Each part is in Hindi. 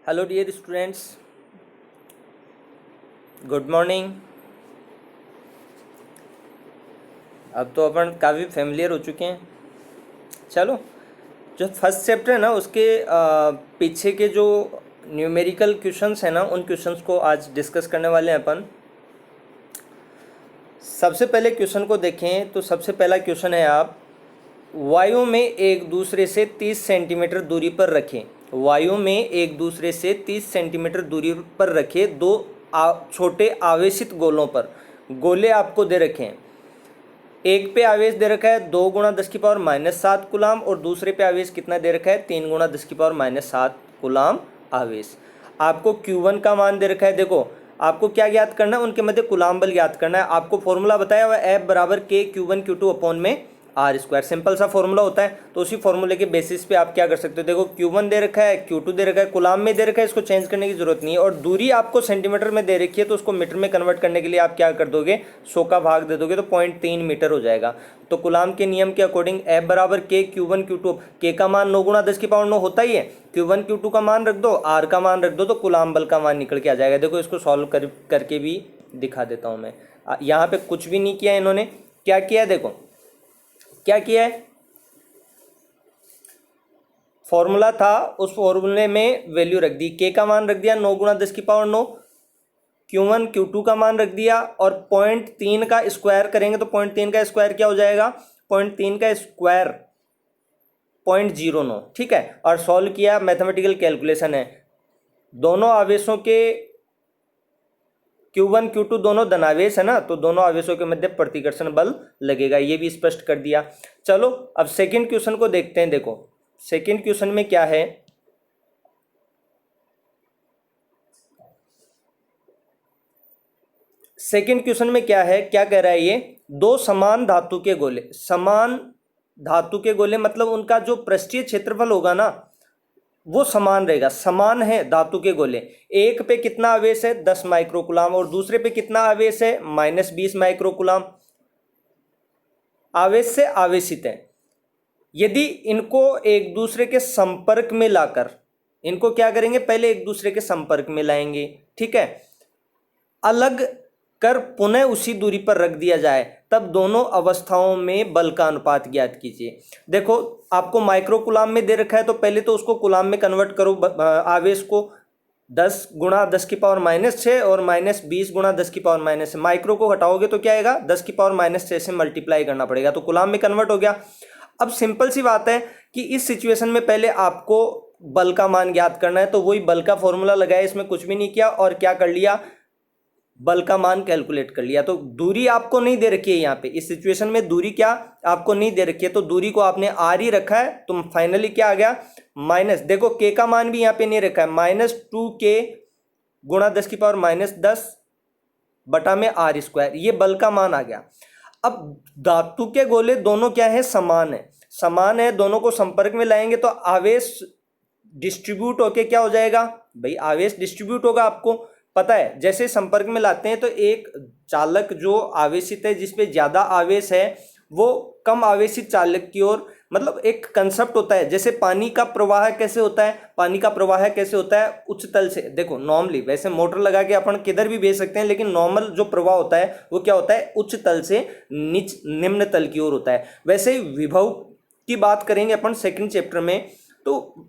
Hello dear students, good morning. अब तो अपन काफ़ी फेमिलियर हो चुके हैं। चलो, जो फर्स्ट चैप्टर है ना उसके पीछे के जो न्यूमेरिकल क्वेश्चंस हैं ना उन क्वेश्चंस को आज डिस्कस करने वाले हैं अपन। सबसे पहले क्वेश्चन को देखें तो सबसे पहला क्वेश्चन है, आप वायु में एक दूसरे से 30 सेंटीमीटर दूरी पर रखें। वायु में एक दूसरे से 30 सेंटीमीटर दूरी पर रखे दो छोटे आवेशित गोलों पर। गोले आपको दे रखे हैं। एक पे आवेश दे रखा है 2 गुणा 10⁻⁷ कूलाम और दूसरे पे आवेश कितना दे रखा है 3 गुणा 10⁻⁷ कूलाम आवेश। आपको Q1 का मान दे रखा है। देखो, आपको क्या ज्ञात करना है, उनके मध्य कूलाम बल ज्ञात करना है। आपको फॉर्मूला बताया हुआ है F बराबर K Q1 Q2 अपॉन में R²। सिंपल सा फॉर्मूला होता है, तो उसी फॉर्मूले के बेसिस पे आप क्या कर सकते हो। देखो, Q1 दे रखा है, Q2 दे रखा है, कूलाम में दे रखा है, इसको चेंज करने की जरूरत नहीं है। और दूरी आपको सेंटीमीटर में दे रखी है, तो उसको मीटर में कन्वर्ट करने के लिए आप क्या कर दोगे, 100 का भाग दे दोगे तो 0.3 मीटर हो जाएगा। तो कूलाम के नियम के अकॉर्डिंग F बराबर K Q1 Q2, K का मान 9 गुणा 10⁻⁹ होता ही है। Q1 Q2 का मान रख दो, R का मान रख दो, तो कूलाम बल का मान निकल के आ जाएगा। देखो, इसको सॉल्व करके भी दिखा देता हूँ मैं। यहाँ पे कुछ भी नहीं किया इन्होंने। क्या किया है, देखो क्या किया है, फॉर्मूला था, उस फॉर्मूले में वैल्यू रख दी। K का मान रख दिया 9 गुणा 10⁻⁹, Q1 Q2 का मान रख दिया, और 0.3 का स्क्वायर करेंगे तो 0.3 का स्क्वायर क्या हो जाएगा, 0.3 का स्क्वायर 0.09। ठीक है, और सॉल्व किया, मैथमेटिकल कैलकुलेशन है। दोनों आवेशों के Q1 Q2 दोनों धनावेश है ना, तो दोनों आवेशों के मध्य प्रतिकर्षण बल लगेगा, ये भी स्पष्ट कर दिया। चलो, अब सेकंड क्वेश्चन को देखते हैं। देखो, सेकंड क्वेश्चन में क्या है, सेकंड क्वेश्चन में क्या है, क्या कह रहा है ये, दो समान धातु के गोले, समान धातु के गोले मतलब उनका जो पृष्ठीय क्षेत्रफल होगा ना वो समान रहेगा। समान है धातु के गोले। एक पे कितना आवेश है 10 माइक्रोकूलाम और दूसरे पे कितना आवेश है -20 माइक्रोकूलाम। आवेश से आवेशित है। यदि इनको एक दूसरे के संपर्क में लाकर, इनको क्या करेंगे, पहले एक दूसरे के संपर्क में लाएंगे, ठीक है, अलग कर पुनः उसी दूरी पर रख दिया जाए, तब दोनों अवस्थाओं में बल का अनुपात ज्ञात कीजिए। देखो, आपको माइक्रोकूलाम में दे रखा है, तो पहले तो उसको कूलाम में कन्वर्ट करो। आवेश को 10 गुणा 10⁻⁶ और -20 गुणा 10⁻⁻, माइक्रो को हटाओगे तो क्या आएगा, 10⁻⁶ से मल्टीप्लाई करना पड़ेगा, तो कूलाम में कन्वर्ट हो गया। अब सिंपल सी बात है कि इस सिचुएशन में पहले आपको बल का मान ज्ञात करना है, तो वही बल का फॉर्मूला लगाया, इसमें कुछ भी नहीं किया और क्या कर लिया, बल का मान कैलकुलेट कर लिया। तो दूरी आपको नहीं दे रखी है यहाँ पे, इस सिचुएशन में दूरी क्या आपको नहीं दे रखी है, तो दूरी को आपने R ही रखा है, तो फाइनली क्या आ गया माइनस, देखो K का मान भी यहाँ पे नहीं रखा है, -2K गुणा 10⁻⁻10 बटा में R², ये बल का मान आ गया। अब धातु के गोले दोनों क्या है, समान है। समान है, दोनों को संपर्क में लाएंगे तो आवेश डिस्ट्रीब्यूट होके क्या हो जाएगा भाई, आवेश डिस्ट्रीब्यूट होगा। आपको पता है, जैसे संपर्क में लाते हैं तो एक चालक जो आवेशित है, जिसपे ज्यादा आवेश है, वो कम आवेशित चालक की ओर, मतलब एक कंसेप्ट होता है। जैसे पानी का प्रवाह कैसे होता है, पानी का प्रवाह कैसे होता है, उच्च तल से। देखो, नॉर्मली वैसे मोटर लगा के अपन किधर भी भेज सकते हैं, लेकिन नॉर्मल जो प्रवाह होता है वो क्या होता है, उच्च तल से निम्न तल की ओर होता है। वैसे ही विभव की बात करेंगे अपन सेकंड चैप्टर में, तो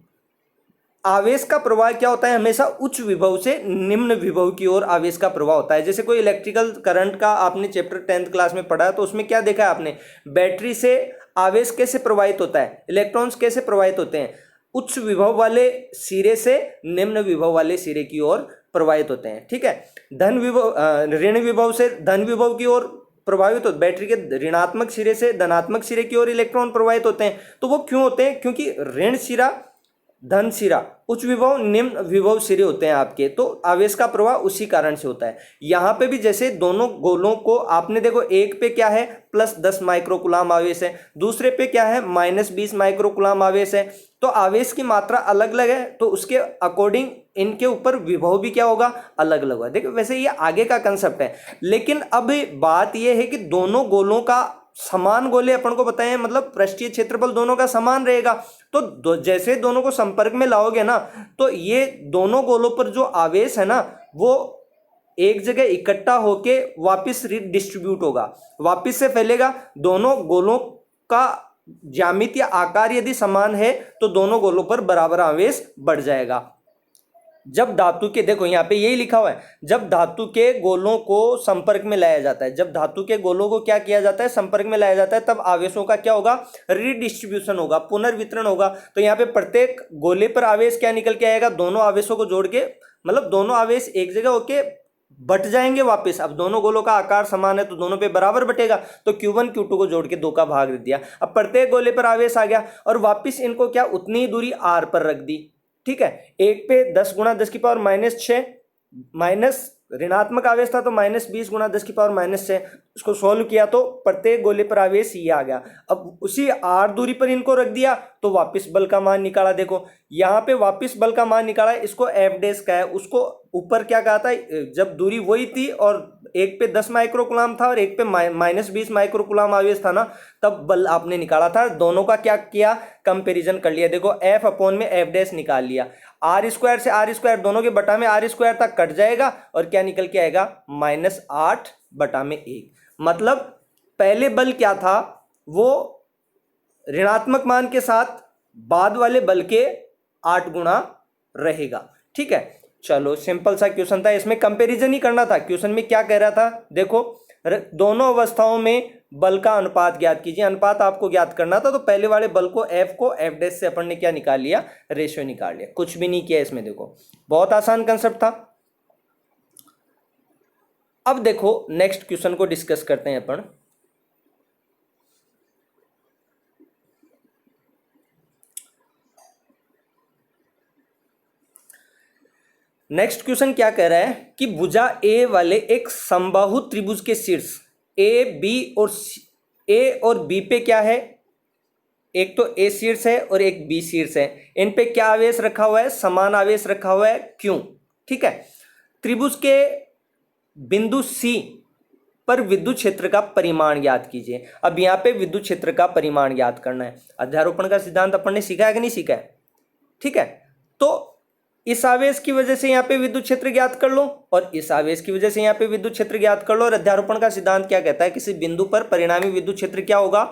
आवेश का प्रवाह क्या होता है, हमेशा उच्च विभव से निम्न विभव की ओर आवेश का प्रवाह होता है। जैसे कोई इलेक्ट्रिकल करंट का आपने चैप्टर 10th क्लास में पढ़ा, तो उसमें क्या देखा है आपने, बैटरी से आवेश कैसे प्रवाहित होता है, इलेक्ट्रॉन्स कैसे प्रवाहित होते हैं, उच्च विभव वाले सिरे से निम्न विभव वाले सिरे की ओर प्रवाहित होते हैं। ठीक है, धन विभव ऋण विभव से धन विभव की ओर प्रभावित हो, बैटरी के ऋणात्मक सिरे से धनात्मक सिरे की ओर इलेक्ट्रॉन प्रवाहित होते हैं। तो वो क्यों होते हैं, क्योंकि ऋण सिरा धन सिरा उच्च विभव निम्न विभव सिरे होते हैं आपके, तो आवेश का प्रवाह उसी कारण से होता है। यहां पे भी जैसे दोनों गोलों को आपने देखो, एक पे क्या है +10 माइक्रोकूलाम आवेश है, दूसरे पे क्या है -20 माइक्रोकूलाम आवेश है, तो आवेश की मात्रा अलग अलग है, तो उसके अकॉर्डिंग इनके ऊपर विभव भी क्या होगा, अलग अलग होगा। देखो, वैसे ये आगे का कंसेप्ट है, लेकिन अब बात यह है कि दोनों गोलों का समान गोले अपन को बताए हैं, मतलब पृष्ठीय क्षेत्रफल दोनों का समान रहेगा। तो जैसे दोनों को संपर्क में लाओगे ना, तो ये दोनों गोलों पर जो आवेश है ना, वो एक जगह इकट्ठा होके वापस डिस्ट्रीब्यूट होगा, वापस से फैलेगा। दोनों गोलों का ज्यामिति या आकार यदि समान है तो दोनों गोलों पर बराबर आवेश बढ़ जाएगा। जब धातु के, देखो यहाँ पे यही लिखा हुआ है, जब धातु के गोलों को संपर्क में लाया जाता है, जब धातु के गोलों को क्या किया जाता है, संपर्क में लाया जाता है, तब आवेशों का क्या होगा, रीडिस्ट्रीब्यूशन होगा, पुनर्वितरण होगा। तो यहाँ पे प्रत्येक गोले पर आवेश क्या निकल के आएगा, दोनों आवेशों को जोड़ के, मतलब दोनों आवेश एक जगह होके बट जाएंगे वापस। अब दोनों गोलों का आकार समान है तो दोनों पे बराबर बटेगा, तो Q1 Q2 को जोड़ के 2 का भाग दे दिया। अब प्रत्येक गोले पर आवेश आ गया और वापस इनको क्या, उतनी ही दूरी R पर रख दी। ठीक है, एक पे 10 गुणा 10 की पावर -6 माइनस ऋणात्मक आवेश था तो -20 गुणा 10 की पावर -6, उसको सोल्व किया तो प्रत्येक गोले पर आवेश ये आ गया। अब उसी R दूरी पर इनको रख दिया तो वापस बल का मान निकाला। देखो यहाँ पे वापस बल का मान निकाला, इसको F' का है, उसको ऊपर क्या कहा था, जब दूरी वही थी और एक पे 10 माइक्रोकुलाम था और एक पे -20 माइक्रोकुलाम आवेश था ना, तब बल आपने निकाला था। दोनों का क्या किया, कंपेरिजन कर लिया। देखो F अपॉन में F' निकाल लिया, R स्क्वायर से R स्क्वायर दोनों के बटा में R स्क्वायर तक कट जाएगा और क्या निकल के आएगा, -8/1। मतलब पहले बल क्या था, वो ऋणात्मक मान के साथ बाद वाले बल के 8 गुणा रहेगा। ठीक है, चलो सिंपल सा क्वेश्चन था, इसमें कंपैरिजन ही करना था। क्वेश्चन में क्या कह रहा था, देखो दोनों अवस्थाओं में बल का अनुपात ज्ञात कीजिए। अनुपात आपको ज्ञात करना था, तो पहले वाले बल को F को F' से अपन ने क्या निकाल लिया, रेशियो निकाल लिया, कुछ भी नहीं किया इसमें। देखो बहुत आसान कंसेप्ट था। अब देखो नेक्स्ट क्वेश्चन को डिस्कस करते हैं अपन। नेक्स्ट क्वेश्चन क्या कह रहा है कि भुजा ए वाले एक समबाहु त्रिभुज के शीर्ष ए और बी पे क्या है, एक तो ए शीर्ष है और एक बी शीर्ष है। इन पे क्या आवेश रखा हुआ है, समान आवेश रखा हुआ है, क्यों। ठीक है, त्रिभुज के बिंदु सी पर विद्युत क्षेत्र का परिमाण ज्ञात कीजिए। अब यहाँ पे विद्युत क्षेत्र का परिमाण ज्ञात करना है। अध्यारोपण का सिद्धांत अपन ने सीखा है कि नहीं सीखा है। ठीक है, तो इस आवेश की वजह से यहाँ पे विद्युत क्षेत्र ज्ञात कर लो और इस आवेश की वजह से यहाँ पे विद्युत क्षेत्र ज्ञात कर लो। और अध्यारोपण का सिद्धांत क्या कहता है, किसी बिंदु पर परिणामी विद्युत क्षेत्र क्या होगा,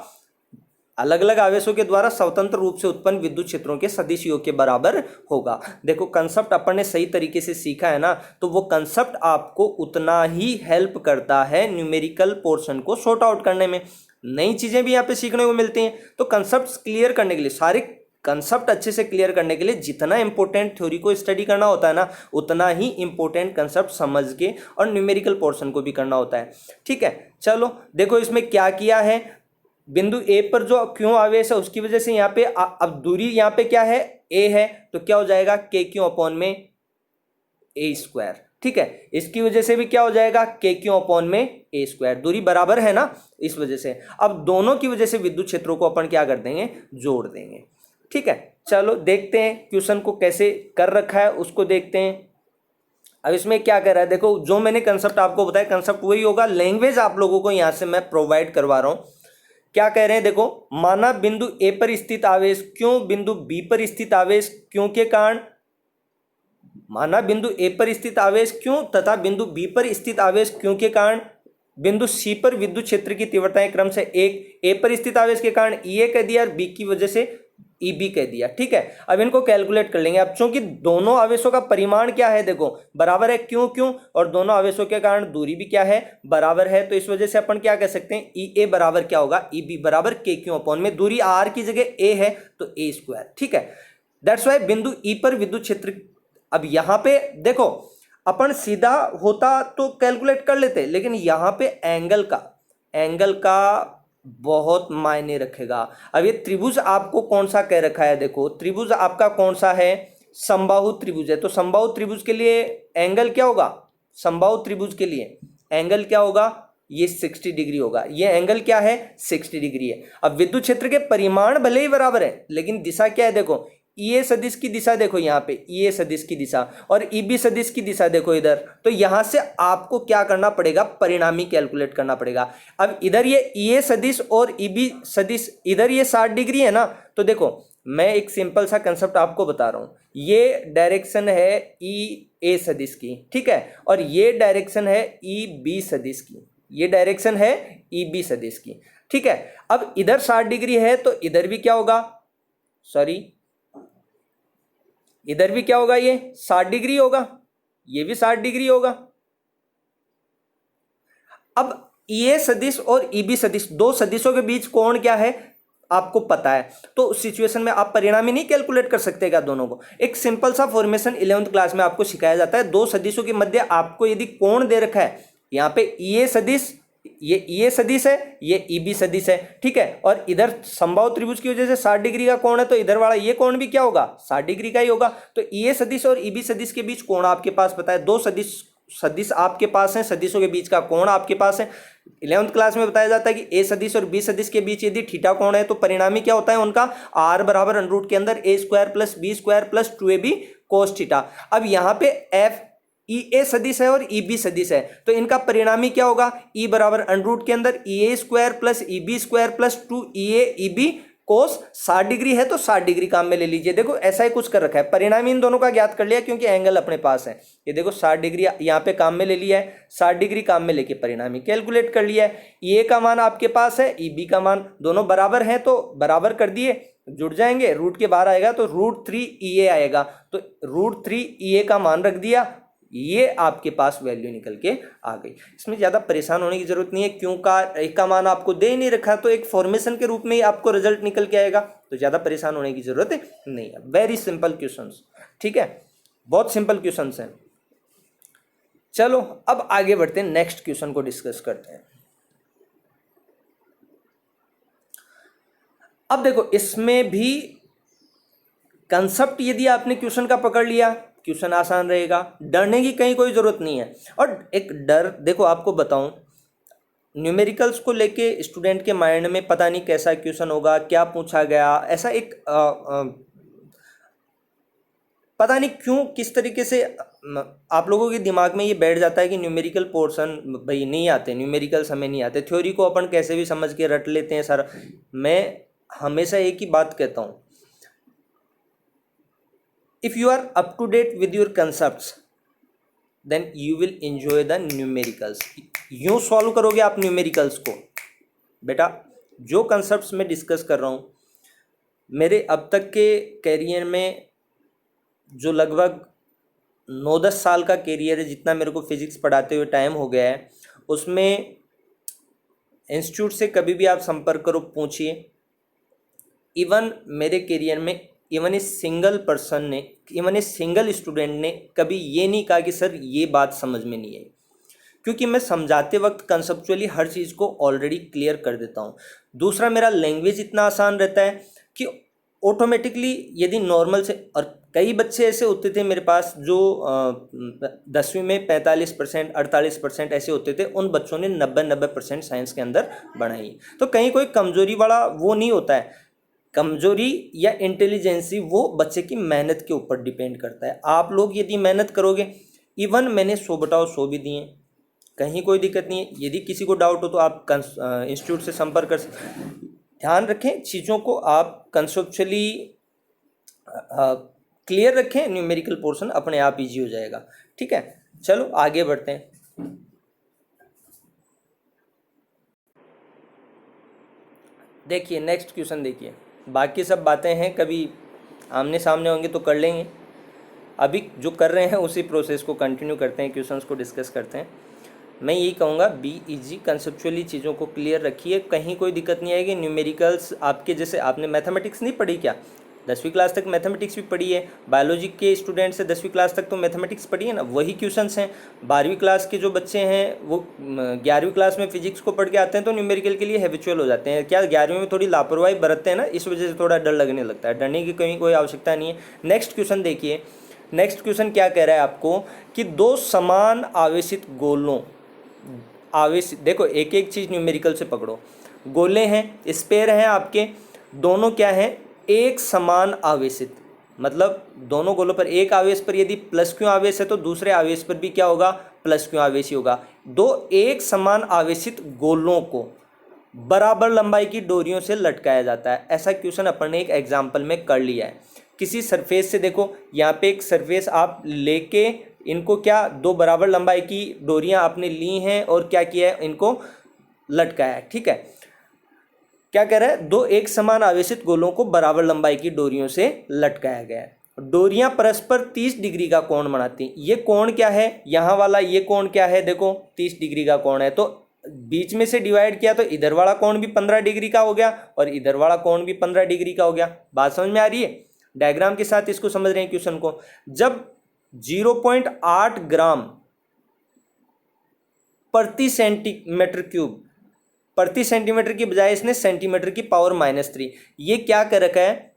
अलग अलग आवेशों के द्वारा स्वतंत्र रूप से उत्पन्न विद्युत क्षेत्रों के सदिश योग के बराबर होगा। देखो कंसेप्ट अपन ने सही तरीके से सीखा है ना, तो वो कंसेप्ट आपको उतना ही हेल्प करता है न्यूमेरिकल पोर्शन को सॉर्ट आउट करने में। नई चीजें भी यहाँ पे सीखने को मिलती हैं। तो कंसेप्ट क्लियर करने के लिए, सारे कंसेप्ट अच्छे से क्लियर करने के लिए जितना इंपॉर्टेंट थ्योरी को स्टडी करना होता है ना, उतना ही इंपॉर्टेंट कंसेप्ट समझ के और न्यूमेरिकल पोर्शन को भी करना होता है। ठीक है, चलो देखो इसमें क्या किया है, बिंदु ए पर जो क्यों आवेश है उसकी वजह से यहाँ पे अब दूरी यहाँ पे क्या है, ए है, तो क्या हो जाएगा के क्यू अपॉन में ए स्क्वायर। ठीक है, इसकी वजह से भी क्या हो जाएगा, के क्यू अपॉन में ए स्क्वायर। दूरी बराबर है ना, इस वजह से अब दोनों की वजह से विद्युत क्षेत्रों को अपन क्या कर देंगे, जोड़ देंगे। ठीक है, चलो देखते हैं क्वेश्चन को कैसे कर रखा है, उसको देखते हैं। अब इसमें क्या कर रहा है, देखो जो मैंने कंसेप्ट आपको बताया कंसेप्ट वही होगा, लैंग्वेज आप लोगों को यहां से मैं प्रोवाइड करवा रहा हूं। क्या कह रहे हैं, देखो माना बिंदु ए पर स्थित आवेश क्यों बिंदु बी पर स्थित आवेश क्यों के कारण, माना बिंदु ए पर स्थित आवेश क्यों तथा बिंदु बी पर स्थित आवेश क्यों के कारण बिंदु सी पर विद्युत क्षेत्र की तीव्रताएं क्रम से एक ए पर स्थित आवेश के कारण ई कह दिया और बी की वजह से ई बी कह दिया। ठीक है, अब इनको कैलकुलेट कर लेंगे। अब चूंकि दोनों आवेशों का परिमाण क्या है, देखो बराबर है, क्यों क्यों, और दोनों आवेशों के कारण दूरी भी क्या है, बराबर है। तो इस वजह से अपन क्या कह सकते हैं, ई ए बराबर क्या होगा, ई बी बराबर के क्यू अपॉन में दूरी आर की जगह ए है तो ए स्क्वायर। ठीक है, दैट्स वाई बिंदु ई पर विद्युत क्षेत्र, अब यहां पे देखो अपन सीधा होता तो कैलकुलेट कर लेते, लेकिन यहां पे एंगल का बहुत मायने रखेगा। अब ये त्रिभुज आपको कौन सा कह रखा है, देखो त्रिभुज आपका कौन सा है, समबाहु त्रिभुज है। तो समबाहु त्रिभुज के लिए एंगल क्या होगा, समबाहु त्रिभुज के लिए एंगल क्या होगा, ये 60 डिग्री होगा। ये एंगल क्या है, 60 डिग्री है। अब विद्युत क्षेत्र के परिमाण भले ही बराबर है लेकिन दिशा क्या है, देखो ई ए सदिश की दिशा देखो यहाँ पे, ई ए सदिश की दिशा और ई बी सदिश की दिशा देखो इधर, तो यहाँ से आपको क्या करना पड़ेगा, परिणामी कैलकुलेट करना पड़ेगा। अब इधर ये ई ए सदिश और ई बी सदिश, इधर ये 60 डिग्री है ना, तो देखो मैं एक सिंपल सा कंसेप्ट आपको बता रहा हूँ, ये डायरेक्शन है ई ए सदिश की, ठीक है, और ये डायरेक्शन है ई बी सदिश की, ये डायरेक्शन है ई बी सदिश की, ठीक है। अब इधर 60 डिग्री है तो इधर भी क्या होगा, सॉरी इधर भी क्या होगा, ये 60 डिग्री होगा, ये भी 60 डिग्री होगा। अब ई ए सदिश और ई बी सदिश, दो सदिशों के बीच कोण क्या है आपको पता है, तो उस सिचुएशन में आप परिणामी नहीं कैलकुलेट कर सकते क्या दोनों को। एक सिंपल सा फॉर्मेशन 11th क्लास में आपको सिखाया जाता है, दो सदिशों के मध्य आपको यदि कोण दे रखा है, यहाँ पे ई ए सदिश, ये ई ए सदिश है, ये ई बी सदिश है, ठीक है, और इधर समबाहु त्रिभुज की वजह से 60 डिग्री का कोण है, तो इधर वाला ये कोण भी क्या होगा, 60 डिग्री का ही होगा। तो ई ए सदिश और ई बी सदिश के बीच कोण आपके पास पता है, दो सदिश आपके पास है, सदिशों के बीच का कोण आपके पास है। 11th क्लास में बताया जाता है कि ए सदिश और बी सदिश के बीच यदि थीटा कोण है तो परिणामी क्या होता है उनका, आर बराबर अंडर के अंदर A square plus B square plus 2ab cos theta. अब यहाँ पे एफ ई ए सदिश है और ई बी सदिश है, तो इनका परिणामी क्या होगा, ई बराबर अंडर के अंदर E A square plus E B square plus 2 E B cos 60 degree है तो 60 डिग्री काम में ले लीजिए। देखो ऐसा ही कुछ कर रखा है, परिणामी इन दोनों का ज्ञात कर लिया क्योंकि एंगल अपने पास है। ये देखो 60 डिग्री यहाँ पे काम में ले लिया है, 60 डिग्री काम में लेके परिणामी कैलकुलेट कर लिया है। ए का मान आपके पास है, ई बी का मान, दोनों बराबर हैं तो बराबर कर दिए, जुड़ जाएंगे, रूट के बाहर आएगा तो √3 ई ए आएगा, तो √3 ई ए का मान रख दिया, ये आपके पास वैल्यू निकल के आ गई। इसमें ज़्यादा परेशान होने की जरूरत नहीं है, क्यों का एक का मान आपको दे ही नहीं रखा, तो एक फॉर्मेशन के रूप में ही आपको रिजल्ट निकल के आएगा, तो ज़्यादा परेशान होने की जरूरत नहीं है। वेरी सिंपल क्वेश्चंस, ठीक है, बहुत सिंपल क्वेश्चंस हैं। चलो अब आगे बढ़ते हैं, नेक्स्ट क्वेश्चन को डिस्कस करते हैं। अब देखो इसमें भी कंसेप्ट यदि आपने क्वेश्चन का पकड़ लिया, क्वेश्चन आसान रहेगा, डरने की कहीं कोई ज़रूरत नहीं है। और एक डर देखो आपको बताऊं, न्यूमेरिकल्स को लेके स्टूडेंट के माइंड में पता नहीं कैसा क्वेश्चन होगा, क्या पूछा गया, ऐसा एक पता नहीं क्यों किस तरीके से आप लोगों के दिमाग में ये बैठ जाता है कि न्यूमेरिकल पोर्शन भाई नहीं आते, न्यूमेरिकल्स हमें नहीं आते, थ्योरी को अपन कैसे भी समझ के रट लेते हैं सर। मैं हमेशा एक ही बात कहता हूँ, if you are up to date with your concepts then you will enjoy the numericals। यूं सॉल्व करोगे आप न्यूमेरिकल्स को, बेटा जो कंसेप्ट्स मैं डिस्कस कर रहा हूँ, मेरे अब तक के कैरियर में जो लगभग 9-10 साल का कैरियर है, जितना मेरे को फिजिक्स पढ़ाते हुए टाइम हो गया है, उसमें इंस्टीट्यूट से कभी भी आप संपर्क करो, पूछिए, इवन मेरे कैरियर में इवन ए सिंगल पर्सन ने, इवन ए सिंगल स्टूडेंट ने कभी ये नहीं कहा कि सर ये बात समझ में नहीं आई, क्योंकि मैं समझाते वक्त कंसेप्चुअली हर चीज़ को ऑलरेडी क्लियर कर देता हूँ। दूसरा, मेरा लैंग्वेज इतना आसान रहता है कि ऑटोमेटिकली यदि नॉर्मल से, और कई बच्चे ऐसे होते थे मेरे पास जो 10वीं में 45% 48% ऐसे होते थे, उन बच्चों ने 90% साइंस के अंदर बढ़ाई। तो कहीं कोई कमजोरी वाला वो नहीं होता है, कमजोरी या इंटेलिजेंसी वो बच्चे की मेहनत के ऊपर डिपेंड करता है। आप लोग यदि मेहनत करोगे, इवन मैंने 100/100 भी दिए, कहीं कोई दिक्कत नहीं है। यदि किसी को डाउट हो तो आप इंस्टीट्यूट से संपर्क कर सकते। ध्यान रखें चीज़ों को, आप कंसेप्चुअली क्लियर रखें, न्यूमेरिकल पोर्शन अपने आप ईजी हो जाएगा, ठीक है। चलो आगे बढ़ते हैं। देखिए नेक्स्ट क्वेश्चन देखिए, बाकी सब बातें हैं कभी आमने सामने होंगे तो कर लेंगे, अभी जो कर रहे हैं उसी प्रोसेस को कंटिन्यू करते हैं, क्वेश्चंस को डिस्कस करते हैं। मैं यही कहूँगा बी इजी, कंसेप्चुअली चीज़ों को क्लियर रखिए, कहीं कोई दिक्कत नहीं आएगी। न्यूमेरिकल्स आपके, जैसे आपने मैथमेटिक्स नहीं पढ़ी क्या, 10वीं क्लास तक मैथमेटिक्स भी पढ़ी है, बायोलॉजी के स्टूडेंट से 10वीं क्लास तक तो मैथमेटिक्स पढ़ी है ना, वही क्वेश्चंस हैं। 12वीं क्लास के जो बच्चे हैं वो 11वीं क्लास में फिजिक्स को पढ़ के आते हैं तो न्यूमेरिकल के लिए हैबिचुअल हो जाते हैं। क्या 11वीं में थोड़ी लापरवाही बरतते हैं ना, इस वजह से थोड़ा डर लगने लगता है, डरने की कहीं कोई आवश्यकता नहीं है। नेक्स्ट क्वेश्चन देखिए, नेक्स्ट क्वेश्चन क्या कह रहा है आपको कि दो समान आवेशित गोलों, आवेशित, देखो एक एक चीज़ न्यूमेरिकल से पकड़ो, गोले हैं, स्पेयर हैं आपके, दोनों क्या हैं, एक समान आवेशित, मतलब दोनों गोलों पर एक आवेश पर यदि प्लस क्यू आवेश है तो दूसरे आवेश पर भी क्या होगा, प्लस क्यू आवेश ही होगा। दो एक समान आवेशित गोलों को बराबर लंबाई की डोरियों से लटकाया जाता है। ऐसा क्वेश्चन अपन ने एक एग्जाम्पल में कर लिया है। किसी सरफेस से देखो, यहाँ पे एक सरफेस आप लेके इनको क्या दो बराबर लंबाई की डोरियां आपने ली हैं और क्या किया है, इनको लटकाया है। ठीक है, क्या कह रहा है, दो एक समान आवेशित गोलों को बराबर लंबाई की डोरियों से लटकाया गया है। डोरियां परस्पर 30 डिग्री का कोण बनाती हैं। ये कोण क्या है, यहाँ वाला ये कोण क्या है, देखो 30 डिग्री का कोण है, तो बीच में से डिवाइड किया तो इधर वाला कोण भी 15 डिग्री का हो गया और इधर वाला कोण भी 15 डिग्री का हो गया। बात समझ में आ रही है? डायग्राम के साथ इसको समझ रहे हैं क्वेश्चन को। जब 0.8 ग्राम प्रति सेंटीमीटर क्यूब, प्रति सेंटीमीटर की बजाय इसने सेंटीमीटर की पावर -3, ये क्या कर रखा है,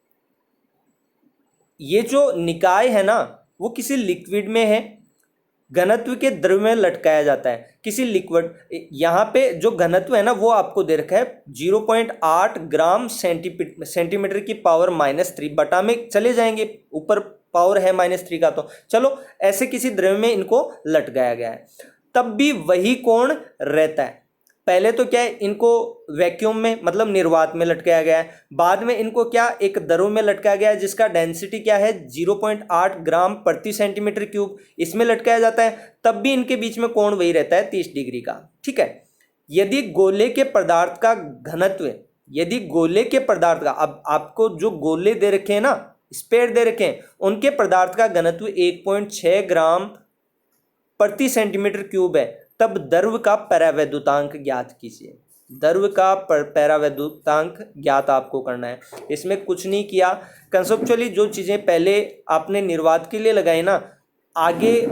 ये जो निकाय है ना वो किसी लिक्विड में है, घनत्व के द्रव्य में लटकाया जाता है। किसी लिक्विड, यहाँ पे जो घनत्व है ना वो आपको दे रखा है 0.8 ग्राम सेंटीमीटर की पावर -3, बटा में चले जाएंगे, ऊपर पावर है -3 का, तो चलो ऐसे किसी द्रव्य में इनको लटकाया गया है। तब भी वही कोण रहता है। पहले तो क्या है, इनको वैक्यूम में मतलब निर्वात में लटकाया गया है, बाद में इनको क्या एक द्रव में लटकाया गया है जिसका डेंसिटी क्या है 0.8 ग्राम प्रति सेंटीमीटर क्यूब, इसमें लटकाया जाता है। तब भी इनके बीच में कोण वही रहता है 30 डिग्री का। ठीक है, यदि गोले के पदार्थ का घनत्व, यदि गोले के पदार्थ का, अब आपको जो गोले दे रखे हैं ना, स्फीयर दे रखे हैं, उनके पदार्थ का घनत्व 1.6 ग्राम प्रति सेंटीमीटर क्यूब है, तब द्रव का परावैद्युतांक ज्ञात कीजिए। द्रव का परावैद्युतांक ज्ञात आपको करना है। इसमें कुछ नहीं किया, कंसेप्चुअली जो चीज़ें पहले आपने निर्वात के लिए लगाई ना, आगे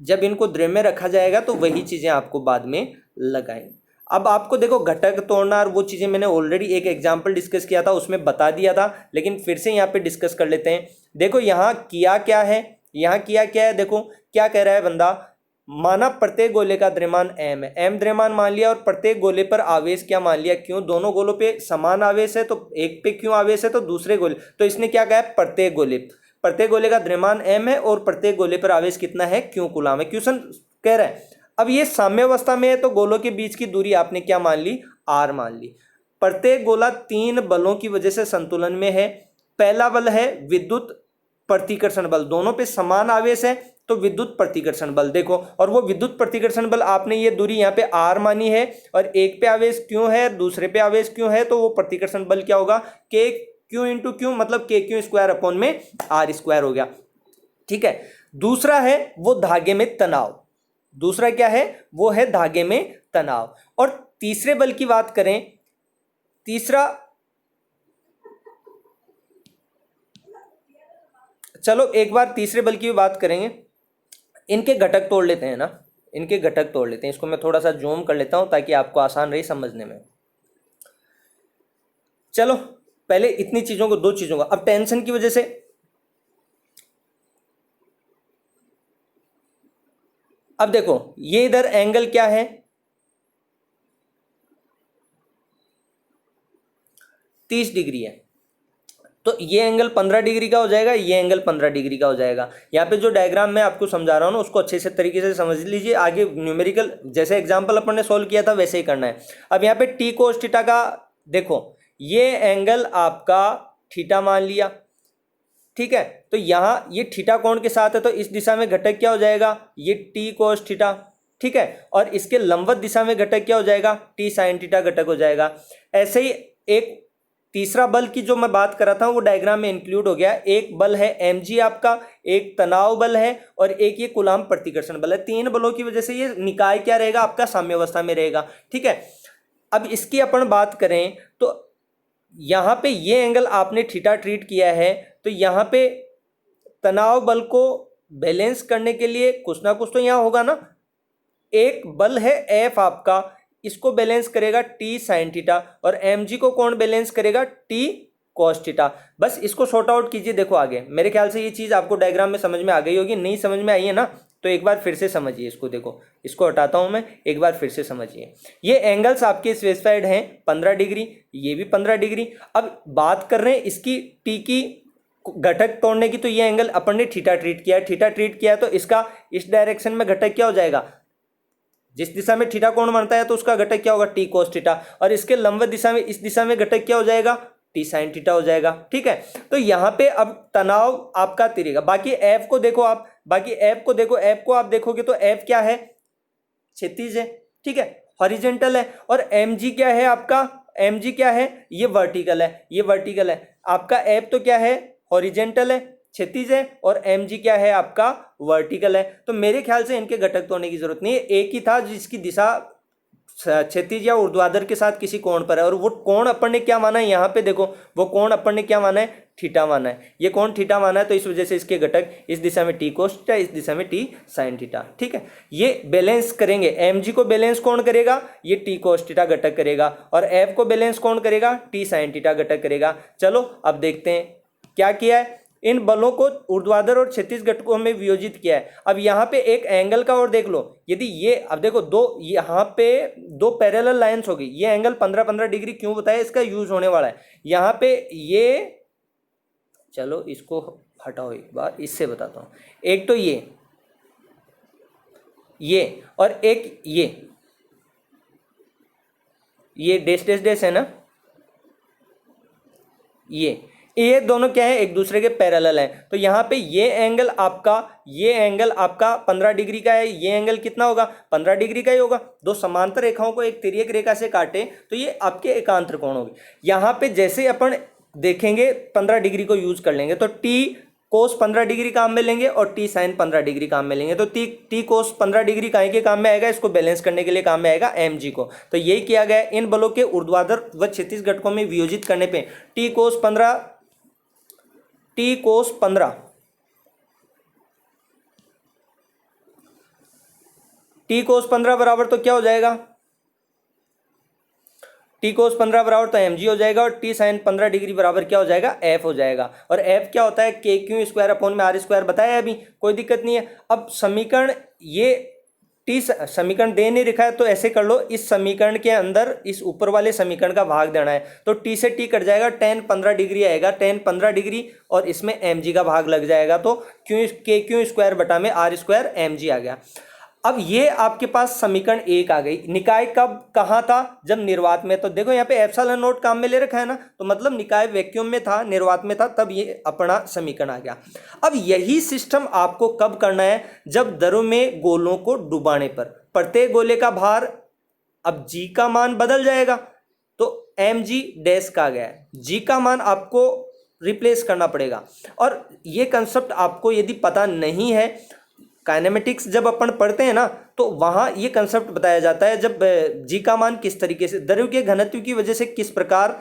जब इनको द्रव में रखा जाएगा तो वही चीज़ें आपको बाद में लगाएंगे। अब आपको देखो घटक तोड़ना और वो चीज़ें मैंने ऑलरेडी एक एग्जाम्पल डिस्कस किया था, उसमें बता दिया था, लेकिन फिर से यहाँ पे डिस्कस कर लेते हैं। देखो यहाँ किया क्या है, यहाँ किया क्या है, देखो क्या कह रहा है बंदा, माना प्रत्येक गोले का द्रव्यमान m है, m द्रव्यमान मान लिया और प्रत्येक गोले पर आवेश क्या मान लिया, क्यों, दोनों गोलों पे समान आवेश है तो एक पे क्यों आवेश है तो दूसरे गोले, तो इसने क्या कहा है, प्रत्येक गोले का द्रव्यमान m है और प्रत्येक गोले पर आवेश कितना है, क्यों कूलाम है। क्वेश्चन कह रहा है अब ये साम्यावस्था में है तो गोलों के बीच की दूरी आपने क्या मान ली, r मान ली। प्रत्येक गोला 3 बलों की वजह से संतुलन में है। पहला बल है विद्युत प्रतिकर्षण बल, दोनों पे समान आवेश है तो विद्युत प्रतिकर्षण बल देखो, और वो विद्युत प्रतिकर्षण बल आपने ये दूरी यहाँ पे r मानी है और एक पे आवेश क्यों है दूसरे पे आवेश क्यों है, तो वो प्रतिकर्षण बल क्या होगा, k q इंटू क्यू, मतलब k क्यू स्क्वायर अपॉन में r स्क्वायर हो गया। ठीक है, दूसरा है वो धागे में तनाव, दूसरा क्या है वो है धागे में तनाव। और तीसरे बल की बात करें, तीसरा, चलो एक बार तीसरे बल की भी बात करेंगे। इनके घटक तोड़ लेते हैं ना, इनके घटक तोड़ लेते हैं, इसको मैं थोड़ा सा जूम कर लेता हूं ताकि आपको आसान रहे समझने में। चलो पहले इतनी चीजों को, दो चीजों का, अब टेंशन की वजह से, अब देखो ये इधर एंगल क्या है, 30 डिग्री है, तो ये एंगल 15 डिग्री का हो जाएगा, ये एंगल 15 डिग्री का हो जाएगा। यहाँ पे जो डायग्राम मैं आपको समझा रहा हूँ ना उसको अच्छे से तरीके से समझ लीजिए, आगे न्यूमेरिकल जैसे एग्जांपल अपन ने सॉल्व किया था वैसे ही करना है। अब यहाँ पे टी कोस थीटा का देखो, ये एंगल आपका थीटा मान लिया, ठीक है, तो यहाँ ये थीटा कोण के साथ है तो इस दिशा में घटक क्या हो जाएगा, ये टी कोस थीटा, ठीक है, और इसके लंबवत दिशा में घटक क्या हो जाएगा, टी साइन थीटा घटक हो जाएगा। ऐसे ही एक तीसरा बल की जो मैं बात कर रहा था वो डायग्राम में इंक्लूड हो गया। एक बल है mg आपका, एक तनाव बल है और एक ये कूलाम प्रतिकर्षण बल है। तीन बलों की वजह से ये निकाय क्या रहेगा आपका, साम्यावस्था में रहेगा। ठीक है, अब इसकी अपन बात करें तो यहाँ पे ये एंगल आपने थीटा ट्रीट किया है, तो यहाँ पे तनाव बल को बैलेंस करने के लिए कुछ ना कुछ तो यहाँ होगा ना। एक बल है F आपका, इसको बैलेंस करेगा टी साइन थीटा और mg को कौन बैलेंस करेगा, टी कॉस थीटा। बस इसको सॉर्ट आउट कीजिए। देखो आगे मेरे ख्याल से ये चीज़ आपको डायग्राम में समझ में आ गई होगी, नहीं समझ में आई है ना तो एक बार फिर से समझिए इसको। देखो इसको हटाता हूं मैं, एक बार फिर से समझिए। ये एंगल्स आपके स्पेसिफाइड हैं 15 डिग्री, ये भी 15 डिग्री। अब बात कर रहे हैं इसकी टी की घटक तोड़ने की, तो ये एंगल अपन ने थीटा ट्रीट किया है, थीटा ट्रीट किया है तो इसका इस डायरेक्शन में घटक क्या हो जाएगा, जिस दिशा में थीटा कोण बनता है तो उसका घटक क्या होगा, टी कोस थीटा, और इसके लंबवत दिशा में, इस दिशा में घटक क्या हो जाएगा, टी साइन थीटा हो जाएगा। ठीक है, तो यहां पे अब तनाव आपका तिरेगा। बाकी एफ को देखो आप, बाकी एफ को देखो, एफ को आप देखोगे तो एफ क्या है, क्षैतिज है, ठीक है, हॉरिजेंटल है, और एम जी क्या है आपका, एम जी क्या है, ये वर्टिकल है, ये वर्टिकल है। आपका एफ तो क्या है, हॉरिजेंटल है, क्षैतिज है, और एम जी क्या है आपका, वर्टिकल है। तो मेरे ख्याल से इनके घटक तोड़ने की जरूरत नहीं है, एक ही था जिसकी दिशा क्षैतिज या ऊर्ध्वाधर के साथ किसी कोण पर है, और वो कोण अपन ने क्या माना है, यहाँ पे देखो वो कोण अपन ने क्या माना है, थीटा माना है, ये कोण थीटा माना है, तो इस वजह से इसके घटक इस दिशा में टी कोस थीटा, इस दिशा में टी साइन थीटा। ठीक है, ये बैलेंस करेंगे, एम जी को बैलेंस कौन करेगा, ये टी कोस थीटा घटक करेगा, और एफ को बैलेंस कौन करेगा, टी साइन थीटा घटक करेगा। चलो अब देखते हैं क्या किया है, इन बलों को ऊर्ध्वाधर और क्षैतिज घटकों में वियोजित किया है। अब यहाँ पे एक एंगल का और देख लो, यदि ये, अब देखो दो, यहाँ पे दो पैरेलल लाइंस होगी, ये एंगल 15-15 डिग्री क्यों बताया, इसका यूज होने वाला है यहाँ पे। ये चलो इसको हटाओ एक बार, इससे बताता हूँ। एक तो ये और एक ये डैश डैश डैश है ना, ये दोनों क्या है, एक दूसरे के पैरेलल हैं। तो यहाँ पे ये एंगल आपका 15 डिग्री का है, ये एंगल कितना होगा, 15 डिग्री का ही होगा। दो समांतर रेखाओं को एक तिर्यक रेखा से काटे तो ये आपके एकांत त्रिकोण होगी। यहाँ पे जैसे अपन देखेंगे 15 डिग्री को यूज कर लेंगे, तो टी कोस 15 डिग्री काम में लेंगे और टी साइन 15 डिग्री काम में लेंगे। तो टी कोस 15 डिग्री काहे के काम में आएगा, इसको बैलेंस करने के लिए काम में आएगा एम जी को। तो यही किया गया, इन बलों के ऊर्ध्वाधर व क्षैतिज घटकों में वियोजित करने पे टी कोस 15 बराबर तो क्या हो जाएगा, टी कोस 15 बराबर तो एम जी हो जाएगा, और टी साइन 15 डिग्री बराबर क्या हो जाएगा, एफ हो जाएगा। और एफ क्या होता है, के क्यू स्क्वायर अपॉन में आर स्क्वायर बताया अभी, कोई दिक्कत नहीं है। अब समीकरण, ये टी समीकरण दे नहीं रखा है तो ऐसे कर लो, इस समीकरण के अंदर इस ऊपर वाले समीकरण का भाग देना है, तो टी से टी कट जाएगा, tan 15 डिग्री आएगा, tan 15 डिग्री, और इसमें एम जी का भाग लग जाएगा, तो के क्यू स्क्वायर बटा में आर स्क्वायर एम जी आ गया। अब ये आपके पास समीकरण एक आ गई। निकाय कब कहाँ था, जब निर्वात में, तो देखो यहाँ पे एप्सिलॉन नोट काम में ले रखा है ना, तो मतलब निकाय वैक्यूम में था, निर्वात में था, तब ये अपना समीकरण आ गया। अब यही सिस्टम आपको कब करना है, जब दरों में गोलों को डुबाने पर प्रत्येक गोले का भार, अब जी का मान बदल जाएगा, तो एम जी डैश का गया है, जी का मान आपको रिप्लेस करना पड़ेगा। और ये कंसेप्ट आपको यदि पता नहीं है, काइनेमेटिक्स जब अपन पढ़ते हैं ना, तो वहाँ ये कंसेप्ट बताया जाता है, जब जी का मान किस तरीके से द्रव्य के घनत्व की वजह से किस प्रकार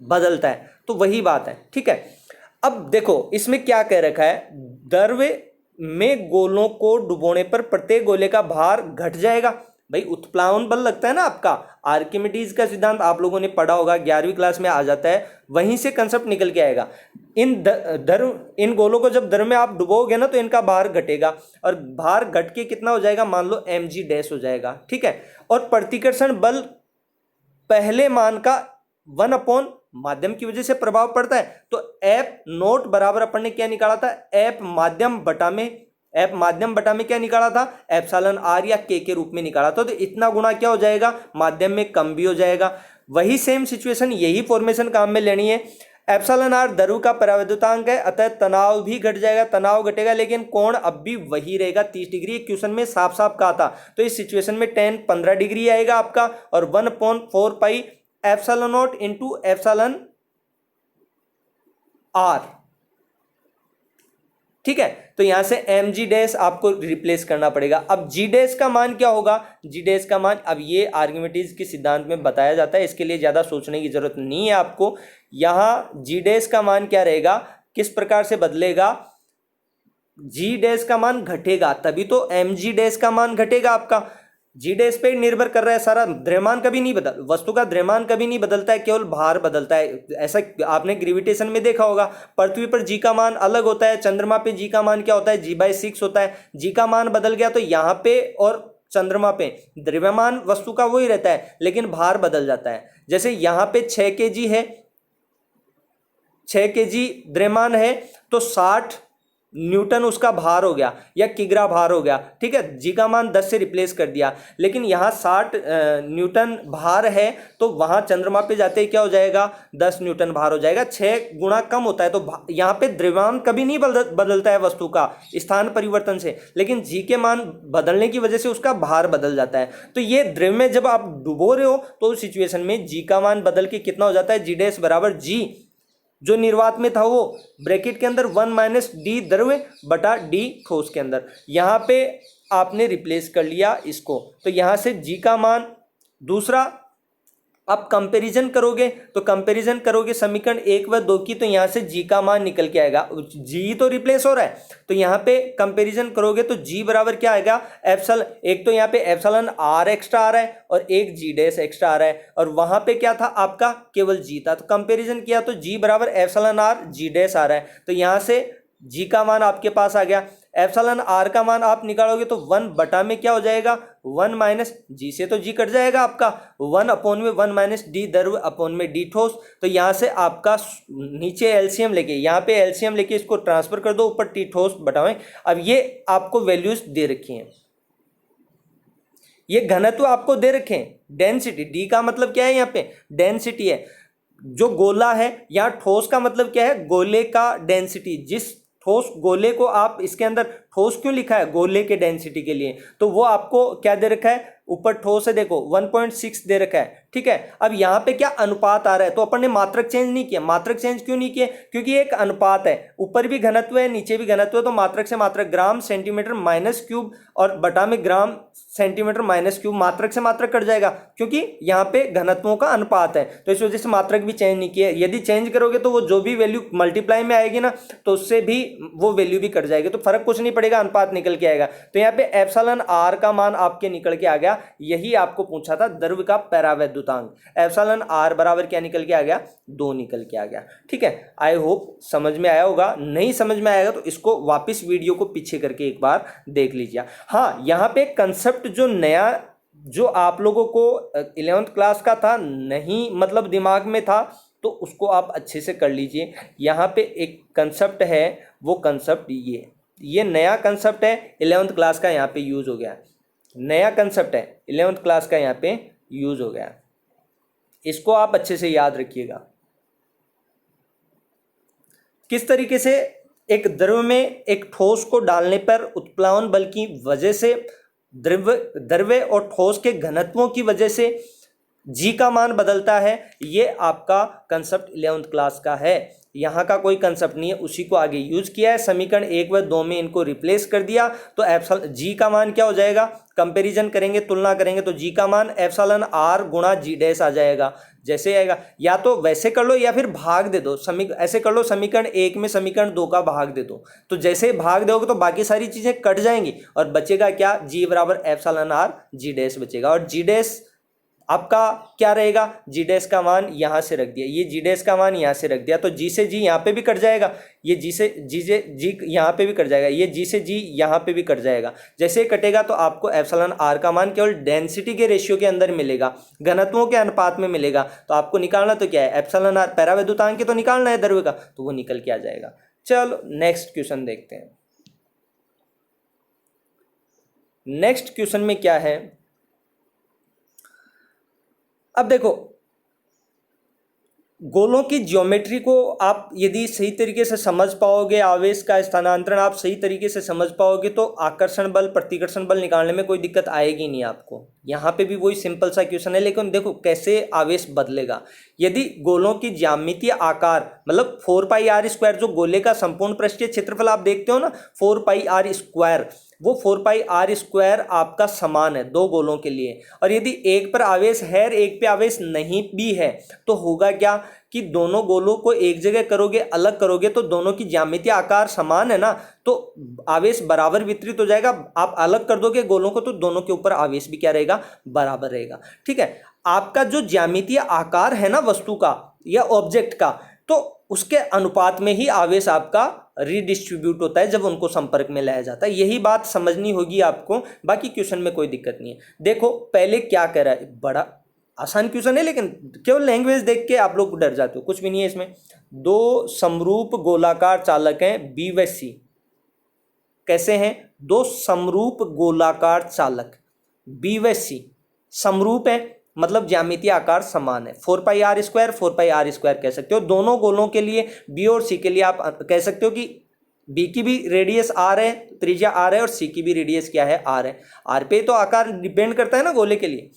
बदलता है, तो वही बात है। ठीक है, अब देखो इसमें क्या कह रखा है, द्रव्य में गोलों को डुबोने पर प्रत्येक गोले का भार घट जाएगा। भाई उत्प्लावन बल लगता है ना आपका, आर्किमिडीज का सिद्धांत आप लोगों ने पढ़ा होगा, 11वीं क्लास में आ जाता है, वहीं से कंसेप्ट निकल के आएगा। इन गोलों को जब द्रव्य में आप डुबोगे ना, तो इनका भार घटेगा, और भार घट के कितना हो जाएगा, मान लो एम जी डैश हो जाएगा। ठीक है, और प्रतिकर्षण बल पहले मान का 1 माध्यम की वजह से प्रभाव पड़ता है, तो एफ नोट बराबर अपन ने क्या निकाला था, एफ माध्यम बटा में क्या निकाला था, एप्सिलॉन आर या के रूप में निकाला था। तो इतना गुणा क्या हो जाएगा, माध्यम में कम भी हो जाएगा। वही सेम सिचुएशन, यही फॉर्मेशन काम में लेनी है। एप्सिलॉन आर द्रव्य का परावैद्युतांक है, अतः तनाव भी घट जाएगा, तनाव घटेगा, लेकिन कोण अब भी वही रहेगा 30 डिग्री। क्वेश्चन में साफ साफ कहा था। तो इस सिचुएशन में tan 15 डिग्री आएगा आपका, और 1/4 pi epsilon nought into epsilon R. ठीक है, तो यहां से एम जी डैश आपको रिप्लेस करना पड़ेगा। अब जी डैश का मान क्या होगा, जी डैश का मान, अब ये आर्किमिडीज के सिद्धांत में बताया जाता है, इसके लिए ज्यादा सोचने की जरूरत नहीं है आपको। यहां जी डैश का मान क्या रहेगा, किस प्रकार से बदलेगा, जी डैश का मान घटेगा, तभी तो एम जी डैश का मान घटेगा आपका। जी डैश पे निर्भर कर रहा है सारा, द्रव्यमान कभी नहीं बदल, वस्तु का द्रव्यमान कभी नहीं बदलता है, केवल भार बदलता है। ऐसा आपने ग्रेविटेशन में देखा होगा, पृथ्वी पर जी का मान अलग होता है, चंद्रमा पे जी का मान क्या होता है, g/6 होता है। जी का मान बदल गया तो यहाँ पे और चंद्रमा पे द्रव्यमान वस्तु का वही रहता है, लेकिन भार बदल जाता है। जैसे यहाँ पे 6 kg है, 6 kg द्रव्यमान है तो 60 न्यूटन उसका भार हो गया या किग्रा भार हो गया, ठीक है। जी का मान 10 से रिप्लेस कर दिया, लेकिन यहाँ 60 न्यूटन भार है तो वहाँ चंद्रमा पे जाते ही क्या हो जाएगा, 10 न्यूटन भार हो जाएगा, 6 गुना कम होता है। तो यहाँ पे द्रव्यमान कभी नहीं बदलता है वस्तु का स्थान परिवर्तन से, लेकिन जी के मान बदलने की वजह से उसका भार बदल जाता है। तो ये द्रव्य में जब आप डुबो रहे हो तो उस सिचुएशन में जी का मान बदल के कितना हो जाता है, जी डैश बराबर जी जो निर्वात में था वो ब्रैकेट के अंदर 1 माइनस डी द्रव्य बटा डी ठोस के अंदर, यहाँ पे आपने रिप्लेस कर लिया इसको, तो यहाँ से जी का मान। दूसरा अब कंपैरिजन करोगे तो कंपैरिजन करोगे समीकरण 1 व 2 की, तो यहाँ से जी का मान निकल के आएगा, जी तो रिप्लेस हो रहा है तो यहाँ पे कंपैरिजन करोगे तो जी बराबर क्या आएगा, एप्सल, एक तो यहाँ पे एप्सलन आर एक्स्ट्रा आ रहा है और एक जी डैश एक्स्ट्रा आ रहा है, और वहां पे क्या था आपका केवल जी था, तो कंपैरिजन किया तो जी बराबर एप्सलन आर जी डैश आ रहा है, तो यहाँ से जी का मान आपके पास आ गया। एप्सलन आर का मान आप निकालोगे तो 1 बटा में क्या हो जाएगा, 1 माइनस जी से तो जी कट जाएगा आपका, 1 अपॉन में 1 माइनस डी द्रव्य अपॉन में डी ठोस। तो यहाँ से आपका नीचे एलसीएम लेके, यहाँ पे एलसीएम लेके इसको ट्रांसफर कर दो, ऊपर टी ठोस बटावें। अब ये आपको वैल्यूज दे रखी हैं, ये घनत्व आपको दे रखे हैं, डेंसिटी, डी का मतलब क्या है, यहाँ पे डेंसिटी है, जो गोला है, यहाँ ठोस का मतलब क्या है, गोले का डेंसिटी, जिस ठोस गोले को आप इसके अंदर ठोस क्यों लिखा है, गोले के डेंसिटी के लिए, तो वो आपको क्या दे रखा है, ऊपर ठोस है देखो 1.6 दे रखा है, ठीक है। अब यहाँ पे क्या अनुपात आ रहा है, तो अपन ने मात्रक चेंज नहीं किया, मात्रक चेंज क्यों नहीं किया, क्योंकि एक अनुपात है, ऊपर भी घनत्व है नीचे भी घनत्व है, तो मात्रक से मात्रक, ग्राम सेंटीमीटर माइनस क्यूब और बटा में ग्राम सेंटीमीटर माइनस क्यूब, मात्रक से मात्रक कट जाएगा क्योंकि यहाँ पे घनत्वों का अनुपात है, तो इस वजह से मात्रक भी चेंज नहीं किया। यदि चेंज करोगे तो वो जो भी वैल्यू मल्टीप्लाई में आएगी ना तो उससे भी वो वैल्यू भी कट जाएगी, तो फर्क कुछ नहीं पड़ेगा, अनुपात निकल के आएगा। तो यहाँ पे एप्सिलॉन आर का मान आपके निकल के आ गया, यही आपको पूछा था द्रव्य का पैरावैद्युतांक, एप्सिलॉन आर बराबर क्या निकल के आ गया, 2 निकल के आ गया, ठीक है। आई होप समझ में आया होगा, नहीं समझ में आएगा तो इसको वापस वीडियो को पीछे करके एक बार देख लीजिए। हाँ, यहाँ पे कंसेप्ट जो नया, जो आप लोगों को 11th क्लास का था नहीं, मतलब दिमाग में था, तो उसको आप अच्छे से कर लीजिए। यहाँ पे एक कंसेप्ट है, वो कंसेप्ट ये नया कंसेप्ट है, 11th क्लास का यहाँ पे यूज हो गया, नया कंसेप्ट है 11th क्लास का यहाँ पे यूज हो गया, इसको आप अच्छे से याद रखिएगा। किस तरीके से एक द्रव्य में एक ठोस को डालने पर उत्प्लावन बल की वजह से द्रव्य और ठोस के घनत्वों की वजह से जी का मान बदलता है, ये आपका कंसेप्ट 11th क्लास का है, यहाँ का कोई कंसेप्ट नहीं है, उसी को आगे यूज किया है। समीकरण 1 व 2 में इनको रिप्लेस कर दिया तो एप्सिलॉन जी का मान क्या हो जाएगा, कंपैरिजन करेंगे, तुलना करेंगे तो जी का मान एप्सिलॉन आर गुणा जी डैश आ जाएगा, जैसे आएगा, या तो वैसे कर लो या फिर भाग दे दो, ऐसे कर लो, समीकरण 1 में समीकरण 2 का भाग दे दो, तो जैसे भाग दोगे तो बाकी सारी चीजें कट जाएंगी और बचेगा क्या, जी बराबर एप्सिलॉन आर जी डैश बचेगा, और जी डैश आपका क्या रहेगा, जी डैश का मान यहां से रख दिया, ये जी डैश का मान यहां से रख दिया, तो जी से जी यहां पे भी कट जाएगा, ये जी से जी यहां पे भी कट जाएगा, ये जी से जी यहां पे भी कट जाएगा, जैसे कटेगा तो आपको एप्सिलॉन आर का मान केवल डेंसिटी के रेशियो के अंदर मिलेगा, घनत्वों के अनुपात में मिलेगा। तो आपको निकालना तो क्या है, एप्सिलॉन आर पैरावैद्युतांक की तो निकालना है द्रव्य का, तो वो निकल के आ जाएगा। चलो नेक्स्ट क्वेश्चन देखते हैं। नेक्स्ट क्वेश्चन में क्या है, अब देखो, गोलों की ज्योमेट्री को आप यदि सही तरीके से समझ पाओगे, आवेश का स्थानांतरण आप सही तरीके से समझ पाओगे, तो आकर्षण बल प्रतिकर्षण बल निकालने में कोई दिक्कत आएगी नहीं आपको। यहाँ पे भी वही सिंपल सा क्वेश्चन है, लेकिन देखो कैसे आवेश बदलेगा। यदि गोलों की ज्यामितीय आकार, मतलब 4 पाई आर स्क्वायर, जो गोले का संपूर्ण पृष्ठीय क्षेत्रफल आप देखते हो ना 4 पाई आर स्क्वायर, वो 4 पाई आर स्क्वायर आपका समान है दो गोलों के लिए, और यदि एक पर आवेश है और एक पे आवेश नहीं भी है तो होगा क्या कि दोनों गोलों को एक जगह करोगे, अलग करोगे तो दोनों की ज्यामितीय आकार समान है ना, तो आवेश बराबर वितरित हो जाएगा। आप अलग कर दोगे गोलों को तो दोनों के ऊपर आवेश भी क्या रहेगा, बराबर रहेगा, ठीक है। आपका जो ज्यामितीय आकार है ना वस्तु का या ऑब्जेक्ट का, तो उसके अनुपात में ही आवेश आपका रिडिस्ट्रीब्यूट होता है जब उनको संपर्क में लाया जाता है। यही बात समझनी होगी आपको, बाकी क्वेश्चन में कोई दिक्कत नहीं है। देखो पहले क्या कह रहा है, बड़ा आसान क्वेश्चन है, लेकिन केवल लैंग्वेज देख के आप लोग डर जाते हो, कुछ भी नहीं है इसमें। दो समरूप गोलाकार चालक हैं बी व सी। कैसे हैं? दो समरूप गोलाकार चालक बी व सी। समरूप है मतलब ज्यामितीय आकार समान है। 4πr², 4πr² कह सकते हो। दोनों गोलों के लिए, बी और सी के लिए आप कह सकते हो कि बी की भी रेडियस आर है, त्रिज्या आर है, और सी की भी रेडियस क्या है? आर है। आर पे तो आकार डिपेंड करता है ना गोले के लिए।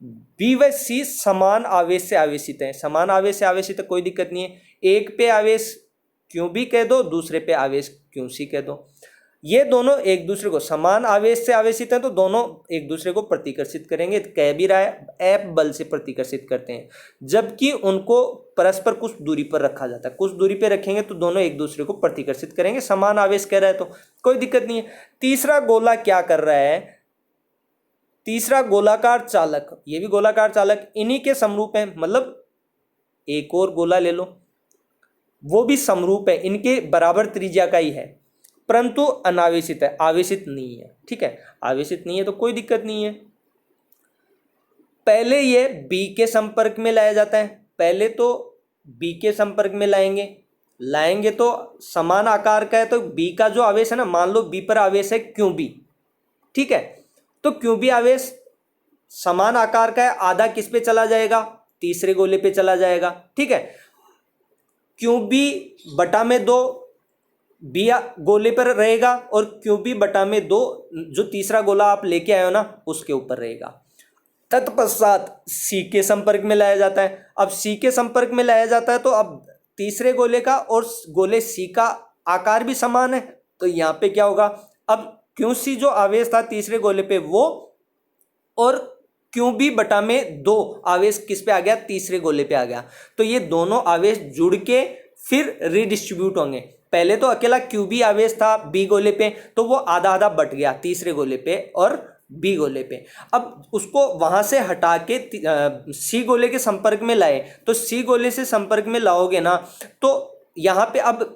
बी व सी समान आवेश से आवेशित है। समान आवेश से आवेशित है, कोई दिक्कत नहीं है। एक पे आवेश क्यू बी कह दो, दूसरे पे आवेश क्यू सी कह दो। ये दोनों एक दूसरे को, समान आवेश से आवेशित हैं तो दोनों एक दूसरे को प्रतिकर्षित करेंगे। कह भी रहा है एफ बल से प्रतिकर्षित करते हैं, जबकि उनको परस्पर कुछ दूरी पर रखा जाता है। कुछ दूरी पर रखेंगे तो दोनों एक दूसरे को प्रतिकर्षित करेंगे। समान आवेश कह रहा है तो कोई दिक्कत नहीं है। तीसरा गोला क्या कर रहा है? तीसरा गोलाकार चालक, ये भी गोलाकार चालक इन्हीं के समरूप है, मतलब एक और गोला ले लो, वो भी समरूप है, इनके बराबर त्रिज्या का ही है, परंतु अनावेशित है, आवेशित नहीं है। ठीक है, आवेशित नहीं है तो कोई दिक्कत नहीं है। पहले ये बी के संपर्क में लाया जाता है। पहले तो बी के संपर्क में लाएंगे तो समान आकार का है, तो बी का जो आवेश है ना, मान लो बी पर आवेश है क्यू बी। ठीक है, तो क्यू बी आवेश समान आकार का है, आधा किस पे चला जाएगा? तीसरे गोले पे चला जाएगा। ठीक है, क्यू बी बटा में 2 बी गोले पर रहेगा, और क्यू बी बटा में 2 जो तीसरा गोला आप लेके आए हो ना, उसके ऊपर रहेगा। तत्पश्चात सी के संपर्क में लाया जाता है। अब सी के संपर्क में लाया जाता है तो अब तीसरे गोले का और गोले सी का आकार भी समान है, तो यहाँ पे क्या होगा? अब क्यू सी जो आवेश था तीसरे गोले पे वो, और क्यू बी बटा में 2 आवेश किस पे आ गया? तीसरे गोले पे आ गया। तो ये दोनों आवेश जुड़ के फिर रिडिस्ट्रीब्यूट होंगे। पहले तो अकेला क्यू बी आवेश था बी गोले पे, तो वो आधा आधा बट गया तीसरे गोले पे और बी गोले पे। अब उसको वहां से हटा के सी गोले के संपर्क में लाए, तो सी गोले से संपर्क में लाओगे ना, तो यहाँ पे अब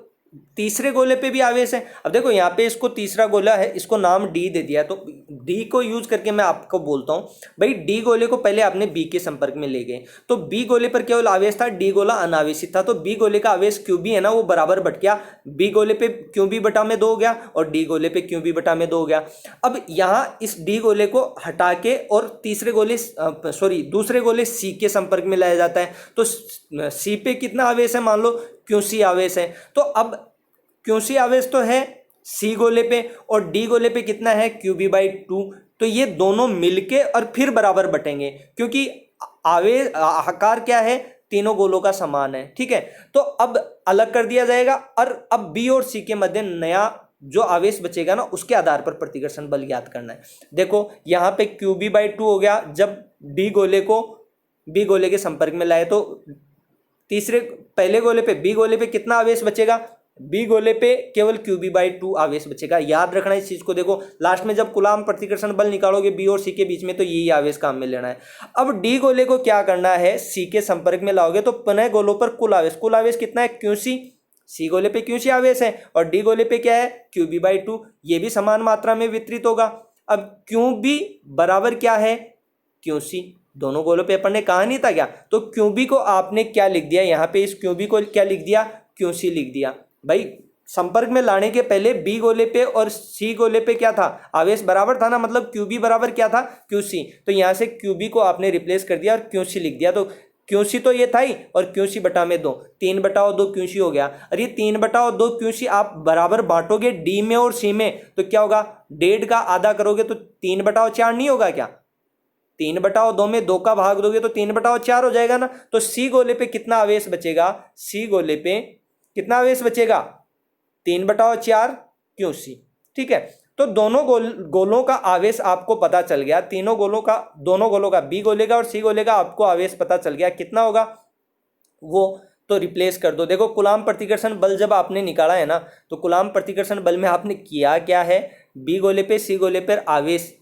तीसरे गोले पे भी आवेश है। अब देखो यहाँ पे इसको तीसरा गोला है, इसको नाम डी दे दिया, तो डी को यूज करके मैं आपको बोलता हूँ भाई, डी गोले को पहले आपने बी के संपर्क में ले गए, तो बी गोले पर केवल आवेश था, डी गोला अनावेशित था, तो बी गोले का आवेश क्यू बी है ना, वो बराबर बट गया। बी गोले पे क्यू बी बटा में 2 हो गया, और डी गोले पे क्यू बी बटा में 2 हो गया। अब यहाँ इस डी गोले को हटा के और दूसरे गोले सी के संपर्क में लाया जाता है, तो सी पे कितना आवेश है? मान लो क्यू सी आवेश है, तो अब क्यू सी आवेश तो है सी गोले पे, और डी गोले पे कितना है? Q B by 2। तो ये दोनों मिलके और फिर बराबर बटेंगे, क्योंकि आवेश आकार क्या है? तीनों गोलों का समान है। ठीक है, तो अब अलग कर दिया जाएगा, और अब बी और सी के मध्य नया जो आवेश बचेगा ना, उसके आधार पर प्रतिकर्षण बल ज्ञात करना है। देखो यहाँ पे क्यू बी बाई 2 हो गया, जब डी गोले को बी गोले के संपर्क में लाए, तो पहले गोले पे बी गोले पे कितना आवेश बचेगा? बी गोले पे केवल क्यू बी बाई 2 आवेश बचेगा। याद रखना इस चीज को। देखो लास्ट में जब कूलाम प्रतिकर्षण बल निकालोगे बी और सी के बीच में, तो यही आवेश काम में लेना है। अब डी गोले को क्या करना है? सी के संपर्क में लाओगे तो पुनः गोलों पर कुल आवेश कितना है? क्यू सी गोले पे क्यू सी आवेश है, और डी गोले पे क्या है? Q B by 2। ये भी समान मात्रा में वितरित होगा। अब क्यू बी बराबर क्या है? Q C. दोनों गोलों पे अपन ने कहा नहीं था क्या? तो क्यू बी को आपने क्या लिख दिया यहाँ पे? इस क्यू बी को क्या लिख दिया? क्यू सी लिख दिया। भाई संपर्क में लाने के पहले बी गोले पे और सी गोले पे क्या था? आवेश बराबर था ना, मतलब क्यू बी बराबर क्या था? Q C. तो यहाँ से क्यू बी को आपने रिप्लेस कर दिया और क्यू सी लिख दिया। तो क्यू सी तो ये था ही, और क्यू सी बटा में 2, 3/2 क्यू सी हो गया। और ये 3/2 क्यू सी आप बराबर बांटोगे डी में और सी में, तो क्या होगा? 1.5 का आधा करोगे तो 3/4 नहीं होगा क्या? 3/2 में 2 का भाग दोगे तो 3/4 हो जाएगा ना। तो सी गोले पे कितना आवेश बचेगा? सी गोले पे कितना आवेश बचेगा? 3/4 क्यू सी। ठीक है, तो दोनों गोलों का आवेश आपको पता चल गया। दोनों गोलों का बी गोले का और सी गोले का आपको आवेश पता चल गया। कितना होगा वो तो रिप्लेस कर दो। देखो कूलाम प्रतिकर्षण बल जब आपने निकाला है ना, तो कूलाम प्रतिकर्षण बल में आपने किया क्या है? बी गोले पे सी गोले पर आवेश,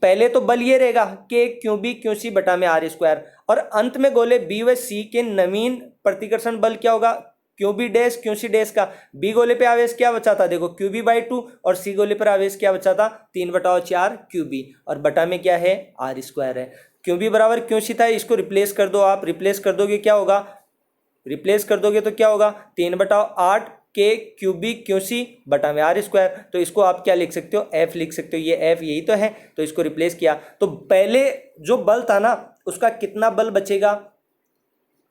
पहले तो बल ये रहेगा कि क्यू बी क्यू सी बटा में R², और अंत में गोले बी व सी के नवीन प्रतिकर्षण बल क्या होगा? Q B dash Q C dash का बी गोले पे आवेश क्या बचा था, देखो क्यू बी बाई 2, और सी गोले पर आवेश क्या बचा था 3/4 क्यू बी, और बटा में क्या है आर स्क्वायर है। क्यू बी बराबर क्यू सी था, इसको रिप्लेस कर दो आप, रिप्लेस कर दोगे क्या होगा, रिप्लेस कर दोगे तो क्या होगा 3/8 के क्यू बी क्यू सी बटा में आर स्क्वायर। तो इसको आप क्या लिख सकते हो, एफ लिख सकते हो, ये एफ यही तो है, तो इसको रिप्लेस किया तो पहले जो बल था ना उसका कितना बल बचेगा,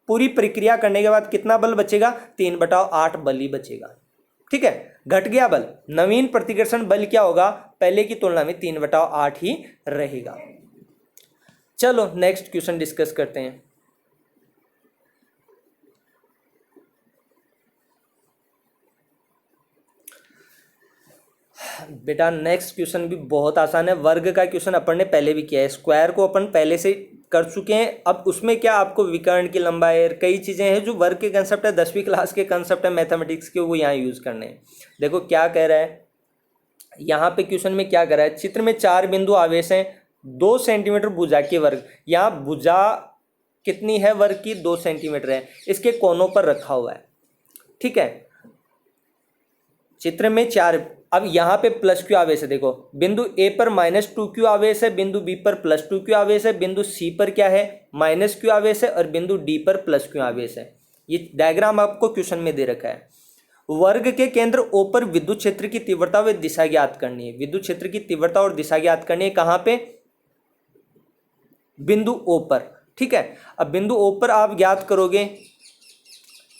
पूरी प्रक्रिया करने के बाद कितना बल बचेगा 3/8 बल ही बचेगा। ठीक है, घट गया बल, नवीन प्रतिकर्षण बल क्या होगा पहले की तुलना में 3/8 ही रहेगा। चलो नेक्स्ट क्वेश्चन डिस्कस करते हैं। बेटा नेक्स्ट क्वेश्चन भी बहुत आसान है, वर्ग का क्वेश्चन अपन ने पहले भी किया है, स्क्वायर को अपन पहले से कर चुके हैं। अब उसमें क्या आपको विकर्ण की लंबाई कई चीज़ें हैं जो वर्ग के कंसेप्ट है, 10वीं क्लास के कंसेप्ट है मैथमेटिक्स के, वो यहाँ यूज़ करने हैं। देखो क्या कह रहा है यहाँ पे क्वेश्चन में, क्या कह रहा है, चित्र में 4 बिंदु आवेश हैं, 2 सेंटीमीटर भुजा के वर्ग, यहाँ भुजा कितनी है वर्ग की 2 सेंटीमीटर है, इसके कोनों पर रखा हुआ है। ठीक है, चित्र में 4, अब यहाँ पे प्लस क्यू आवेश है, देखो बिंदु ए पर -2q आवेश है, बिंदु बी पर +2q आवेश है, बिंदु सी पर क्या है -q आवेश है, और बिंदु डी पर +q आवेश है। ये डायग्राम आपको क्वेश्चन में दे रखा है। वर्ग के केंद्र ओ पर विद्युत क्षेत्र की तीव्रता व दिशा ज्ञात करनी है, विद्युत क्षेत्र की तीव्रता और दिशा ज्ञात करनी है, कहाँ पे बिंदु ओ पर। ठीक है, अब बिंदु ओ पर आप ज्ञात करोगे,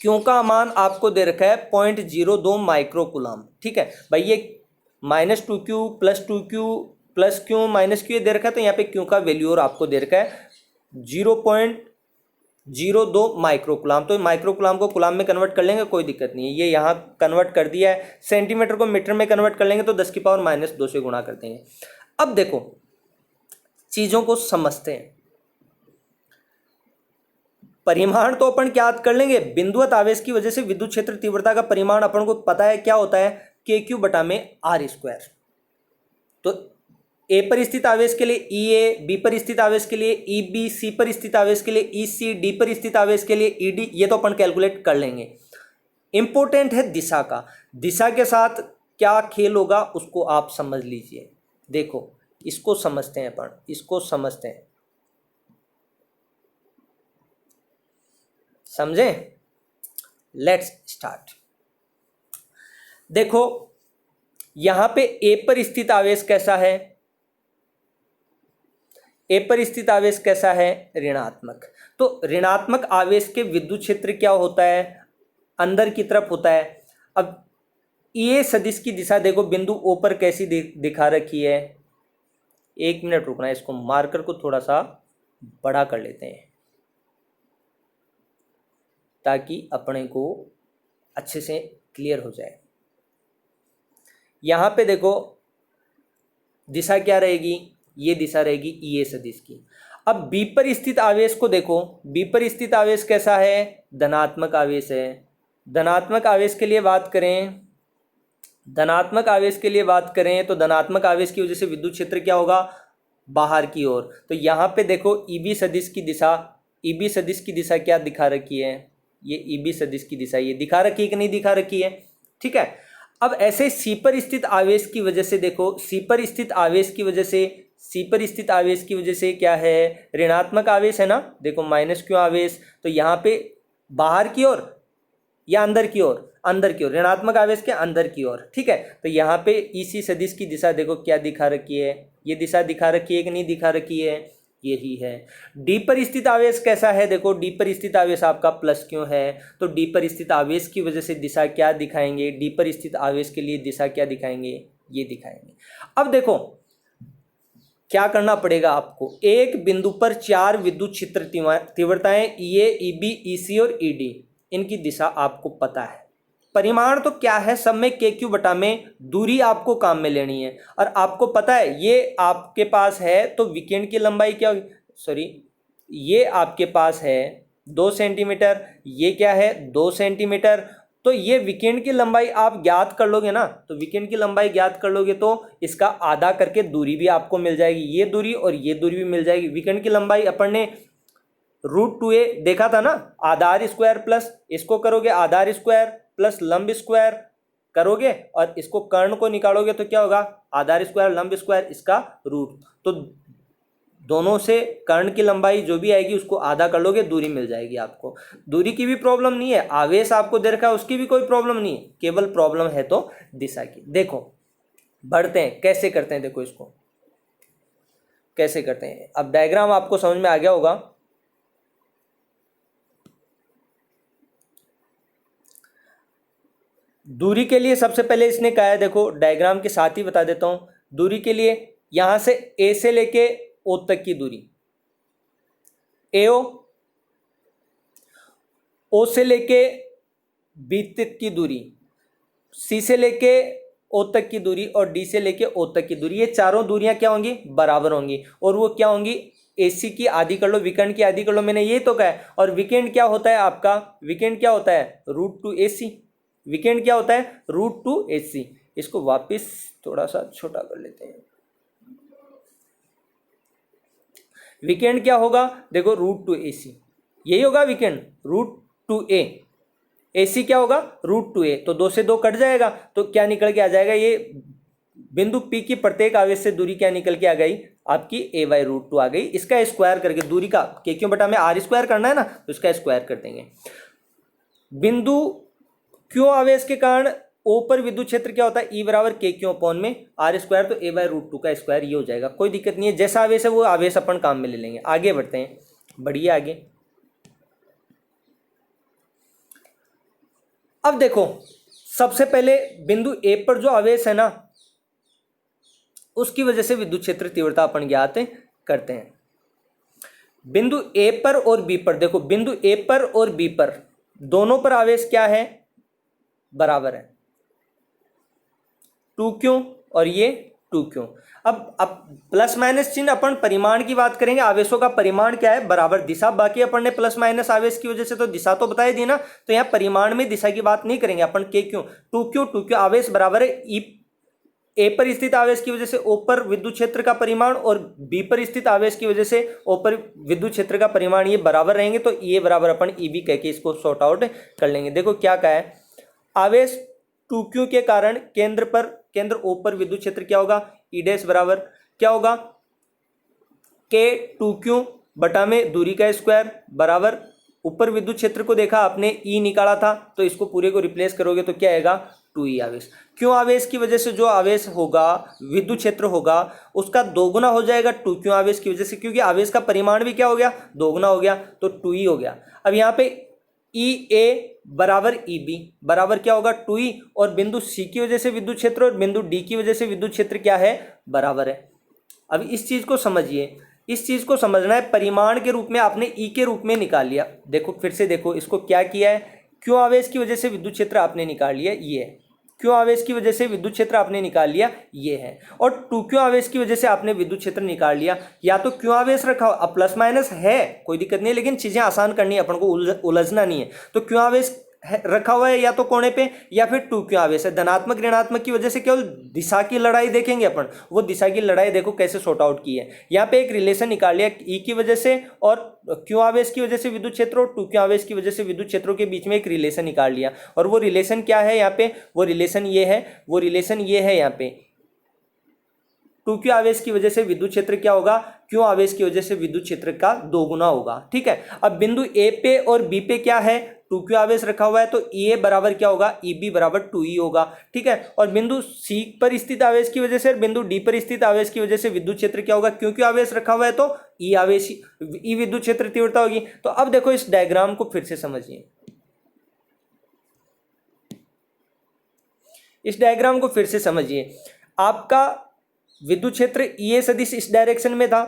क्यों का मान आपको दे रखा है 0.02 माइक्रोकुलाम। ठीक है भाई, ये -2q +2q plus Q minus Q दे रखा है, तो यहाँ पे क्यू का वैल्यू और आपको दे रखा है 0.02 माइक्रोकुलाम। तो माइक्रोकुलाम को कुलाम में कन्वर्ट कर लेंगे, कोई दिक्कत नहीं है, ये यहाँ कन्वर्ट कर दिया है। सेंटीमीटर को मीटर में कन्वर्ट कर लेंगे तो 10⁻⁻2 से गुणा करते हैं। अब देखो चीज़ों को समझते हैं, परिमाण तो अपन क्या कर लेंगे, बिंदुवत आवेश की वजह से विद्युत क्षेत्र तीव्रता का परिमाण अपन को पता है क्या होता है, KQ बटा में R स्क्वायर। तो ए पर स्थित आवेश के लिए EA, बी पर स्थित आवेश के लिए EB, सी पर स्थित आवेश के लिए EC, डी पर स्थित आवेश के लिए ED, ये तो अपन कैलकुलेट कर लेंगे। इंपॉर्टेंट है दिशा का, दिशा के साथ क्या खेल होगा उसको आप समझ लीजिए। देखो इसको समझते हैं अपन, इसको समझते हैं, समझे, लेट्स स्टार्ट। देखो यहां पे ए पर स्थित आवेश कैसा है, ए पर स्थित आवेश कैसा है ऋणात्मक। तो ऋणात्मक आवेश के विद्युत क्षेत्र क्या होता है, अंदर की तरफ होता है। अब ये सदिश की दिशा देखो बिंदु ओ पर कैसी दिखा रखी है, 1 मिनट रुकना, इसको मार्कर को थोड़ा सा बड़ा कर लेते हैं ताकि अपने को अच्छे से क्लियर हो जाए। यहाँ पे देखो दिशा क्या रहेगी, ये दिशा रहेगी ये सदिश की। अब बी पर स्थित आवेश को देखो, बी पर स्थित आवेश कैसा है, धनात्मक आवेश है। धनात्मक आवेश के लिए बात करें, धनात्मक आवेश के लिए बात करें तो धनात्मक आवेश की वजह से विद्युत क्षेत्र क्या होगा बाहर की ओर। तो यहाँ पे देखो EB सदिश की दिशा, EB सदिश की दिशा क्या दिखा रखी है, ये EB सदिश की दिशा ये दिखा रखी है कि नहीं दिखा रखी है। ठीक है, अब ऐसे सी पर स्थित आवेश की वजह से देखो, सी पर स्थित आवेश की वजह से, सी पर स्थित आवेश की वजह से क्या है ऋणात्मक आवेश है ना, देखो -q आवेश। तो यहाँ पे बाहर की ओर या अंदर की ओर, अंदर की ओर, ऋणात्मक आवेश के अंदर की ओर। ठीक है, तो यहाँ पे EC सदिश की दिशा देखो क्या दिखा रखी है, ये दिशा दिखा रखी है कि नहीं दिखा रखी है, यही है। डी पर स्थित आवेश कैसा है, देखो डी पर स्थित आवेश आपका +q है, तो डी पर स्थित आवेश की वजह से दिशा क्या दिखाएंगे, डी पर स्थित आवेश के लिए दिशा क्या दिखाएंगे, ये दिखाएंगे। अब देखो क्या करना पड़ेगा आपको, एक बिंदु पर 4 विद्युत क्षेत्र तीव्रताएं EA, EB, EC और ED, इनकी दिशा आपको पता है। परिमाण तो क्या है, सब में KQ बटा में दूरी आपको काम में लेनी है, और आपको पता है ये आपके पास है तो विकिरण की लंबाई क्या होगी, सॉरी ये आपके पास है 2 सेंटीमीटर, ये क्या है 2 सेंटीमीटर। तो ये विकिरण की लंबाई आप ज्ञात कर लोगे ना, तो विकिरण की लंबाई ज्ञात कर लोगे तो इसका आधा करके दूरी भी आपको मिल जाएगी, ये दूरी और ये दूरी भी मिल जाएगी। विकिरण की लंबाई अपन ने √2a देखा था ना, आधार स्क्वायर प्लस इसको करोगे आधार स्क्वायर प्लस लंब स्क्वायर करोगे और इसको कर्ण को निकालोगे तो क्या होगा, आधार स्क्वायर लंब स्क्वायर इसका रूट। तो दोनों से कर्ण की लंबाई जो भी आएगी उसको आधा कर लोगे, दूरी मिल जाएगी आपको। दूरी की भी प्रॉब्लम नहीं है, आवेश आपको दे रखा है उसकी भी कोई प्रॉब्लम नहीं है, केवल प्रॉब्लम है तो दिशा की। देखो बढ़ते हैं, कैसे करते हैं, देखो इसको कैसे करते हैं। अब डायग्राम आपको समझ में आ गया होगा। दूरी के लिए सबसे पहले इसने कहा है, देखो डायग्राम के साथ ही बता देता हूं। दूरी के लिए यहां से ए से लेके ओ तक की दूरी, एओ, ओ से लेके बी तक की दूरी, सी से लेके ओ तक की दूरी और डी से लेके ओ तक की दूरी, ये चारों दूरियां क्या होंगी, बराबर होंगी। और वो क्या होंगी, एसी की आधी कर लो, विकर्ण की आधी कर लो, मैंने ये तो कहा है। और विकर्ण क्या होता है आपका, विकर्ण क्या होता है, √2ac। विकर्ण क्या होता है, √2ac। इसको वापस थोड़ा सा छोटा कर लेते हैं। विकर्ण क्या होगा, देखो √2ac, यही होगा विकर्ण, √2a। AC क्या होगा, √2a। तो 2 से 2 कट जाएगा तो क्या निकल के आ जाएगा, ये बिंदु P की प्रत्येक आवेश से दूरी क्या निकल के आ गई, आपकी a/√2 आ गई। इसका स्क्वायर करके दूरी का k³ बटा में r स्क्वायर करना है ना, तो इसका स्क्वायर कर देंगे। बिंदु Q आवेश के कारण O पर विद्युत क्षेत्र क्या होता है, E बराबर k/Q में r स्क्वायर, तो a/√2 का स्क्वायर ये हो जाएगा। कोई दिक्कत नहीं है, जैसा आवेश है वो आवेश अपन काम में ले लेंगे। आगे बढ़ते हैं, बढ़िए आगे। अब देखो सबसे पहले बिंदु A पर जो आवेश है ना, उसकी वजह से विद्युत क्षेत्र तीव्रता अपन ज्ञात करते हैं। बिंदु A पर और B पर, देखो बिंदु A पर और B पर दोनों पर आवेश क्या है, बराबर है, 2q और ये 2q। अब प्लस माइनस चिन्ह अपन परिमाण की बात करेंगे, आवेशों का परिमाण क्या है, बराबर दिशा। बाकी अपन ने प्लस माइनस आवेश की वजह से तो दिशा तो बताई दी ना, तो यहाँ परिमाण में दिशा की बात नहीं करेंगे अपन। k/q 2q आवेश बराबर है ए पर स्थित आवेश की वजह से ओ पर विद्युत क्षेत्र का परिमाण और बी पर स्थित आवेश की वजह से ओ पर विद्युत क्षेत्र का परिमाण, ये बराबर रहेंगे। तो ये बराबर अपन ईबी कह के इसको सॉर्ट आउट कर लेंगे। देखो क्या कहा है, आवेश 2q के कारण केंद्र O पर विद्युत क्षेत्र क्या होगा, E' बराबर क्या होगा, k2q बटा में दूरी का स्क्वायर बराबर, ऊपर विद्युत क्षेत्र को देखा आपने E निकाला था, तो इसको पूरे को रिप्लेस करोगे तो क्या आएगा, 2e आवेश। क्यों आवेश की वजह से जो आवेश होगा, विद्युत क्षेत्र होगा, उसका दोगुना हो जाएगा 2q आवेश की वजह से, क्योंकि आवेश का परिमाण भी क्या हो गया, दोगुना हो गया, तो 2e हो गया। अब यहाँ पे EA बराबर EB बराबर क्या होगा, 2e, और बिंदु C की वजह से विद्युत क्षेत्र और बिंदु D की वजह से विद्युत क्षेत्र क्या है, बराबर है। अब इस चीज को समझिए, इस चीज को समझना है, परिमाण के रूप में आपने E के रूप में निकाल लिया। देखो फिर से देखो इसको क्या किया है, क्यों आवेश की वजह से विद्युत क्षेत्र आपने निकाल लिया, ये है, क्यों आवेश की वजह से विद्युत क्षेत्र आपने निकाल लिया, ये है, और 2q आवेश की वजह से आपने विद्युत क्षेत्र निकाल लिया। या तो क्यों आवेश रखा, अब प्लस माइनस है कोई दिक्कत नहीं है, लेकिन चीजें आसान करनी है, अपन को उलझना नहीं है। तो क्यों आवेश रखा हुआ है या तो कोने पे, या फिर 2q आवेश है। धनात्मक ऋणात्मक की वजह से केवल दिशा की लड़ाई देखेंगे अपन, वो दिशा की लड़ाई देखो कैसे सॉर्ट आउट की है। यहाँ पे एक रिलेशन निकाल लिया, E की वजह से और q आवेश की वजह से विद्युत क्षेत्र और 2q आवेश की वजह से विद्युत क्षेत्रों के बीच में एक रिलेशन निकाल लिया। और वो रिलेशन क्या है यहाँ पे, वो रिलेशन ये है, यहाँ पे 2q आवेश की वजह से विद्युत क्षेत्र क्या होगा, q आवेश की वजह से विद्युत क्षेत्र का दोगुना होगा। ठीक है, अब बिंदु A पे और B पे क्या है, 2q आवेश रखा हुआ है, तो EA बराबर क्या होगा, EB बराबर 2e होगा। ठीक है, और बिंदु C पर स्थित आवेश की वजह से और बिंदु D पर स्थित आवेश की वजह से विद्युत क्षेत्र क्या होगा, क्योंकि आवेश रखा हुआ है तो E आवेश, E विद्युत क्षेत्र तीव्रता होगी। तो अब देखो इस डायग्राम को फिर से समझिए, इस डायग्राम को फिर से समझिए। आपका विद्युत क्षेत्र EA सदिश इस डायरेक्शन में था,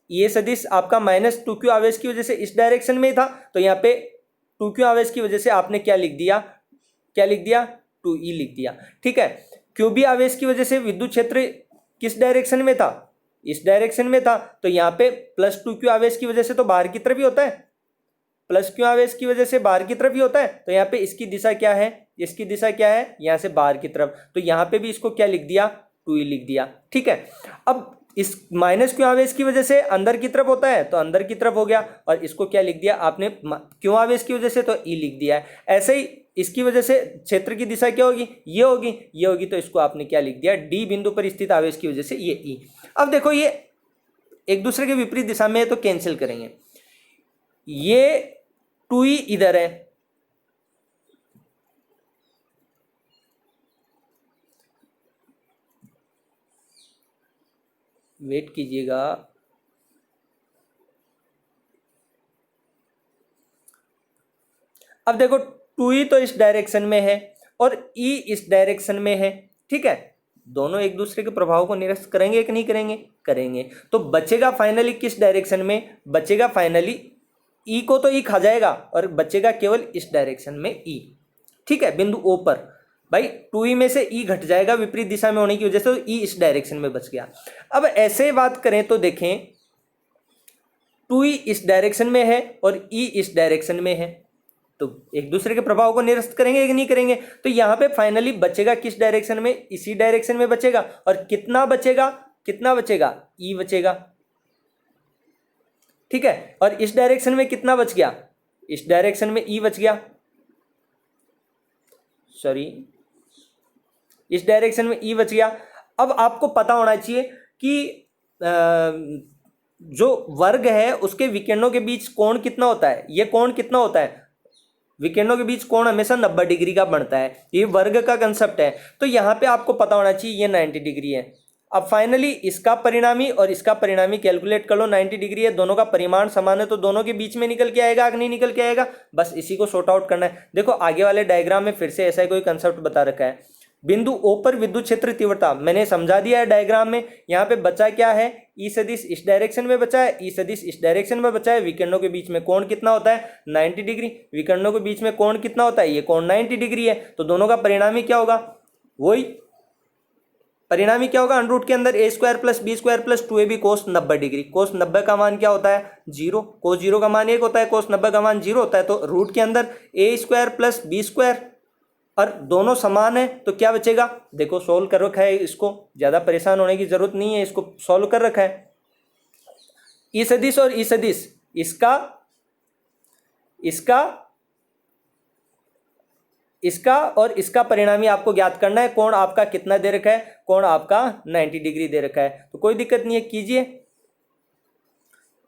EA सदिश आपका -2q आवेश की वजह से इस डायरेक्शन में था, तो यहाँ पे 2q आवेश की वजह से आपने क्या लिख दिया, 2e लिख दिया। ठीक है, QB आवेश की वजह से विद्युत क्षेत्र किस डायरेक्शन में था, इस डायरेक्शन में था, तो यहाँ पे +2q आवेश की वजह से तो बाहर की तरफ ही होता है, +q आवेश की वजह से बाहर की तरफ ही होता है, तो यहाँ पे इसकी दिशा क्या है, इसकी दिशा क्या है, यहाँ से बाहर की तरफ, तो यहाँ पे भी इसको क्या लिख दिया, 2e लिख दिया। ठीक है, अब इस माइनस क्यू आवेश की वजह से अंदर की तरफ होता है तो अंदर की तरफ हो गया, और इसको क्या लिख दिया आपने, क्यू आवेश की वजह से तो ई लिख दिया है। ऐसे ही इसकी वजह से क्षेत्र की दिशा क्या होगी, ये होगी, ये होगी, तो इसको आपने क्या लिख दिया, डी बिंदु पर स्थित आवेश की वजह से ये ई। अब देखो ये एक दूसरे के विपरीत दिशा में है तो कैंसिल करेंगे, ये 2e इधर है, वेट कीजिएगा, अब देखो 2e तो इस डायरेक्शन में है और e इस डायरेक्शन में है, ठीक है, दोनों एक दूसरे के प्रभाव को निरस्त करेंगे कि नहीं करेंगे, करेंगे। तो बचेगा फाइनली किस डायरेक्शन में, बचेगा फाइनली e को तो e खा जाएगा और बचेगा केवल इस डायरेक्शन में e, ठीक है, बिंदु O पर। भाई 2e में से e घट जाएगा विपरीत दिशा में होने की वजह से, तो e इस डायरेक्शन में बच गया। अब ऐसे बात करें तो देखें 2e इस डायरेक्शन में है और e इस डायरेक्शन में है, तो एक दूसरे के प्रभाव को निरस्त करेंगे कि नहीं करेंगे। तो यहाँ पे फाइनली बचेगा किस डायरेक्शन में, इसी डायरेक्शन में बचेगा, और कितना बचेगा, कितना बचेगा, ई बचेगा, ठीक है। और इस डायरेक्शन में कितना बच गया, इस डायरेक्शन में ई बच गया, सॉरी इस डायरेक्शन में ई बच गया। अब आपको पता होना चाहिए कि जो वर्ग है उसके विकिरणों के बीच कोण कितना होता है, ये कोण कितना होता है, विकिरणों के बीच कोण हमेशा 90 डिग्री का बनता है, ये वर्ग का कंसेप्ट है। तो यहाँ पे आपको पता होना चाहिए ये 90 डिग्री है। अब फाइनली इसका परिणामी और इसका परिणामी कैलकुलेट कर लो, 90 डिग्री है, दोनों का परिमाण समान है, तो दोनों के बीच में निकल के आएगा कि नहीं निकल के आएगा, बस इसी को सॉर्ट आउट करना है। देखो आगे वाले डायग्राम में फिर से ऐसा कोई कंसेप्ट बता रखा है, बिंदु O पर विद्युत क्षेत्र तीव्रता मैंने समझा दिया है डायग्राम में। यहाँ पे बचा क्या है, ई सदिश इस डायरेक्शन में बचा है, ई सदिश इस डायरेक्शन में बचा है, विकिरणों के बीच में कोण कितना होता है 90 डिग्री, विकिरणों के बीच में कोण कितना होता है, ये कोण 90 डिग्री है, तो दोनों का परिणामी क्या होगा, वही परिणामी क्या होगा, अंडर रूट के अंदर A square plus B square plus 2ab cos 90 degree. Cos 90 का मान क्या होता है, 0, कोस 0 का मान 1 होता है, कोस 90 का मान 0 होता है, तो रूट के अंदर A square plus B square, और दोनों समान है तो क्या बचेगा, देखो सोल्व कर रखा है, इसको ज़्यादा परेशान होने की जरूरत नहीं है, इसको सोल्व कर रखा है। ई सदिश और ई सदिश इसका इसका इसका और इसका परिणामी आपको ज्ञात करना है, कोण आपका कितना दे रखा है, कोण आपका 90 डिग्री दे रखा है, तो कोई दिक्कत नहीं है, कीजिए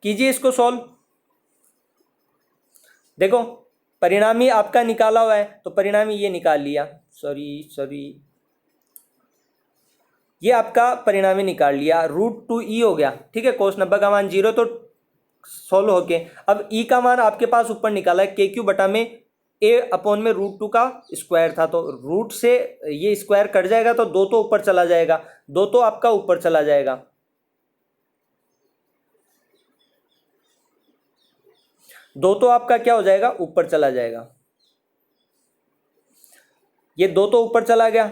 कीजिए इसको सॉल्व। देखो परिणामी आपका निकाला हुआ है, तो परिणामी ये निकाल लिया, सॉरी ये आपका परिणामी निकाल लिया, √2e हो गया, ठीक है, कोस 90 का मान 0, तो सोल्व हो के अब e का मान आपके पास ऊपर निकाला है, KQ बटा में a अपॉन में √2 का स्क्वायर था, तो रूट से ये स्क्वायर कट जाएगा तो 2 तो ऊपर चला जाएगा, 2 तो आपका ऊपर चला जाएगा, दो तो आपका क्या हो जाएगा, ऊपर चला जाएगा, ये 2 तो ऊपर चला गया,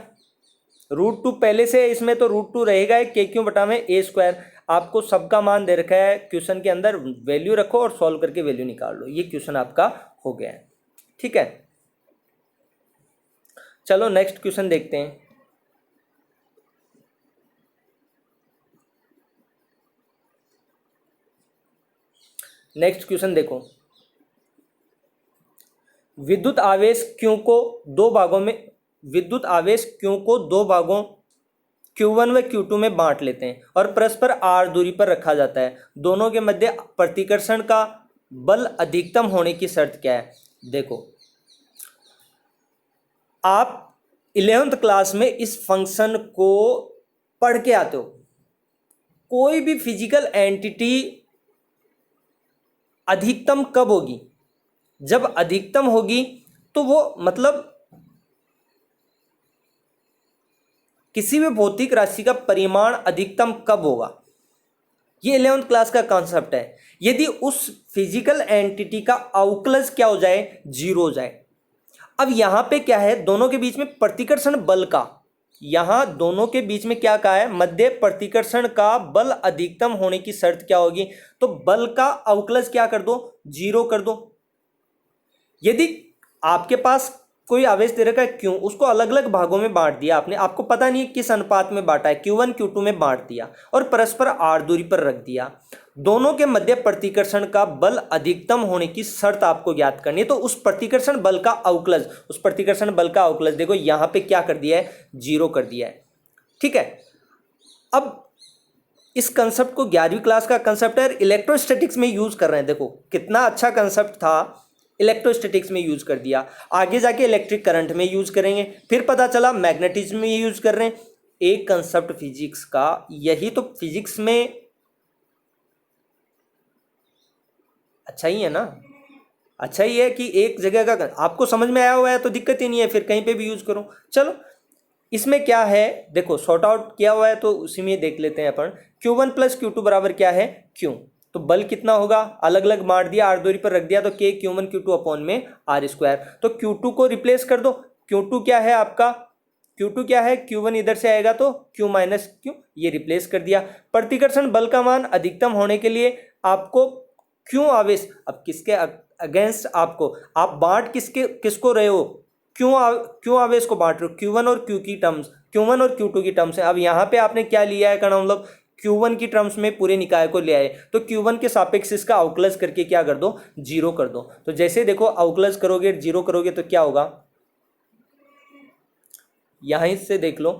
√2 पहले से है इसमें तो √2 रहेगा, KQ बटा में a स्क्वायर। आपको सबका मान दे रखा है क्वेश्चन के अंदर, वैल्यू रखो और सॉल्व करके वैल्यू निकाल लो, ये क्वेश्चन आपका हो गया है, ठीक है। चलो नेक्स्ट क्वेश्चन देखते हैं। नेक्स्ट क्वेश्चन देखो, विद्युत आवेश Q को दो भागों में, विद्युत आवेश Q को दो भागों Q1 व Q2 में बांट लेते हैं और परस्पर r दूरी पर रखा जाता है, दोनों के मध्य प्रतिकर्षण का बल अधिकतम होने की शर्त क्या है। देखो आप 11th क्लास में इस फंक्शन को पढ़ के आते हो, कोई भी फिजिकल एंटिटी अधिकतम कब होगी, जब अधिकतम होगी तो वो मतलब किसी भी भौतिक राशि का परिमाण अधिकतम कब होगा, ये 11th क्लास का कॉन्सेप्ट है। यदि उस फिजिकल एंटिटी का अवकलज क्या हो जाए, 0 हो जाए। अब यहां पे क्या है, दोनों के बीच में प्रतिकर्षण बल का, यहां दोनों के बीच में क्या कहा है, मध्य प्रतिकर्षण का बल अधिकतम होने की शर्त क्या होगी, तो बल का अवकलज क्या कर दो, 0 कर दो। यदि आपके पास कोई आवेश दे रखा है क्यू, उसको अलग अलग भागों में बांट दिया आपने, आपको पता नहीं है किस अनुपात में बांटा है, Q1 Q2 में बांट दिया और परस्पर r दूरी पर रख दिया। दोनों के मध्य प्रतिकर्षण का बल अधिकतम होने की शर्त आपको ज्ञात करनी है। तो उस प्रतिकर्षण बल का अवकलज, उस प्रतिकर्षण बल का अवकलज देखो यहां पे क्या कर दिया है, 0 कर दिया है। ठीक है, अब इस कंसेप्ट को 11वीं क्लास का कंसेप्ट है, इलेक्ट्रोस्टैटिक्स में यूज कर रहे हैं। देखो कितना अच्छा कंसेप्ट था, इलेक्ट्रोस्टैटिक्स में यूज कर दिया, आगे जाके इलेक्ट्रिक करंट में यूज करेंगे, फिर पता चला मैग्नेटिज्म में यूज कर रहे हैं। एक कंसेप्ट फिजिक्स का, यही तो फिजिक्स में अच्छा ही है ना, अच्छा ही है कि एक जगह का आपको समझ में आया हुआ है तो दिक्कत ही नहीं है, फिर कहीं पे भी यूज करो। चलो इसमें क्या है, देखो सॉर्ट आउट किया हुआ है तो उसी में देख लेते हैं अपन। Q1 प्लस Q2 बराबर क्या है, Q। तो बल कितना होगा, अलग अलग बांट दिया, r दूरी पर रख दिया, तो K Q1 Q2 अपॉन में r स्क्वायर। तो Q2 को रिप्लेस कर दो, Q2 क्या है आपका, Q2 क्या है, Q1 इधर से आएगा तो Q माइनस Q, ये रिप्लेस कर दिया। प्रतिकर्षण बल का मान अधिकतम होने के लिए आपको क्यों आवेश, अब किसके अगेंस्ट आपको, आप बांट किसको रहे हो, क्यों आवेश को बांट रहे हो, Q1 और Q की टर्म्स, Q1 और Q2 की टर्म्स है। अब यहाँ पे आपने क्या लिया है करना, मतलब Q1 की टर्म्स में पूरे निकाय को ले आए, तो Q1 के सापेक्ष इसका अवकलज करके क्या कर दो, 0 कर दो। तो जैसे देखो अवकलज करोगे 0 करोगे तो क्या होगा, यहीं से देख लो,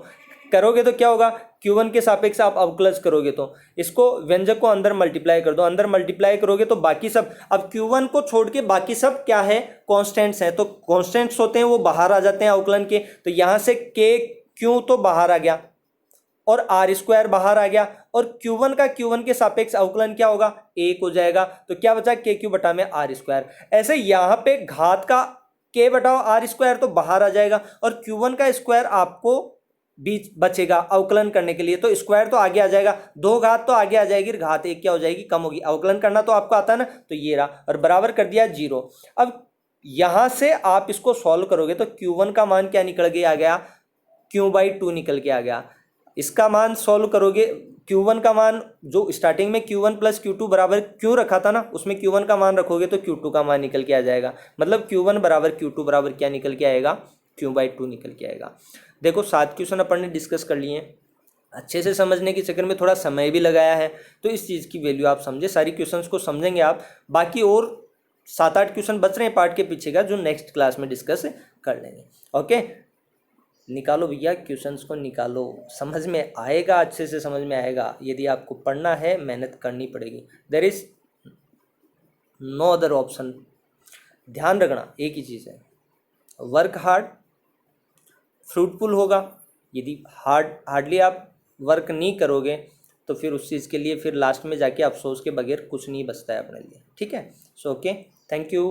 करोगे तो क्या होगा, Q1 के सापेक्ष आप अवकलज करोगे तो इसको व्यंजक को अंदर मल्टीप्लाई कर दो, अंदर मल्टीप्लाई करोगे तो बाकी सब, अब Q1 को छोड़ के बाकी सब क्या है, कॉन्स्टेंट्स हैं, तो कॉन्स्टेंट्स होते हैं वो बाहर आ जाते हैं अवकलन के, तो यहां से K Q तो बाहर आ गया और r स्क्वायर बाहर आ गया, और Q1 का Q1 के सापेक्ष अवकलन क्या होगा, 1 हो जाएगा, तो क्या बचा KQ बटा में r स्क्वायर। ऐसे यहां पे घात का K बटाओ r स्क्वायर तो बाहर आ जाएगा, और Q1 का स्क्वायर आपको बीच बचेगा अवकलन करने के लिए, तो स्क्वायर तो आगे आ जाएगा, दो घात तो आगे आ जाएगी, घात एक क्या हो जाएगी, कम होगी, अवकलन करना तो आपको आता है ना, तो ये रहा और बराबर कर दिया 0। अब यहां से आप इसको सॉल्व करोगे तो Q1 का मान क्या निकल के आ गया, Q/2 निकल के आ गया। इसका मान सॉल्व करोगे, Q1 का मान जो स्टार्टिंग में Q1 प्लस Q2 बराबर Q रखा था ना, उसमें Q1 का मान रखोगे तो Q2 का मान निकल के आ जाएगा, मतलब Q1 बराबर Q2 बराबर क्या निकल के आएगा, Q/2 निकल के आएगा। देखो 7 क्वेश्चन अपन ने डिस्कस कर लिए हैं, अच्छे से समझने के चक्कर में थोड़ा समय भी लगाया है, तो इस चीज़ की वैल्यू आप समझे, सारी क्वेश्चंस को समझेंगे आप, बाकी और 7-8 क्वेश्चन बच रहे हैं पार्ट के पीछे का, जो नेक्स्ट क्लास में डिस्कस कर लेंगे। ओके, निकालो भैया क्वेश्चंस को निकालो, समझ में आएगा, अच्छे से समझ में आएगा। यदि आपको पढ़ना है मेहनत करनी पड़ेगी, there is no other option. ध्यान रखना एक ही चीज़ है, वर्क हार्ड फ्रूटफुल होगा, यदि हार्डली आप वर्क नहीं करोगे तो फिर उस चीज़ के लिए फिर लास्ट में जाके अफसोस के बगैर कुछ नहीं बचता है अपने लिए। ठीक है, so okay, thank you,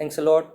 thanks a lot.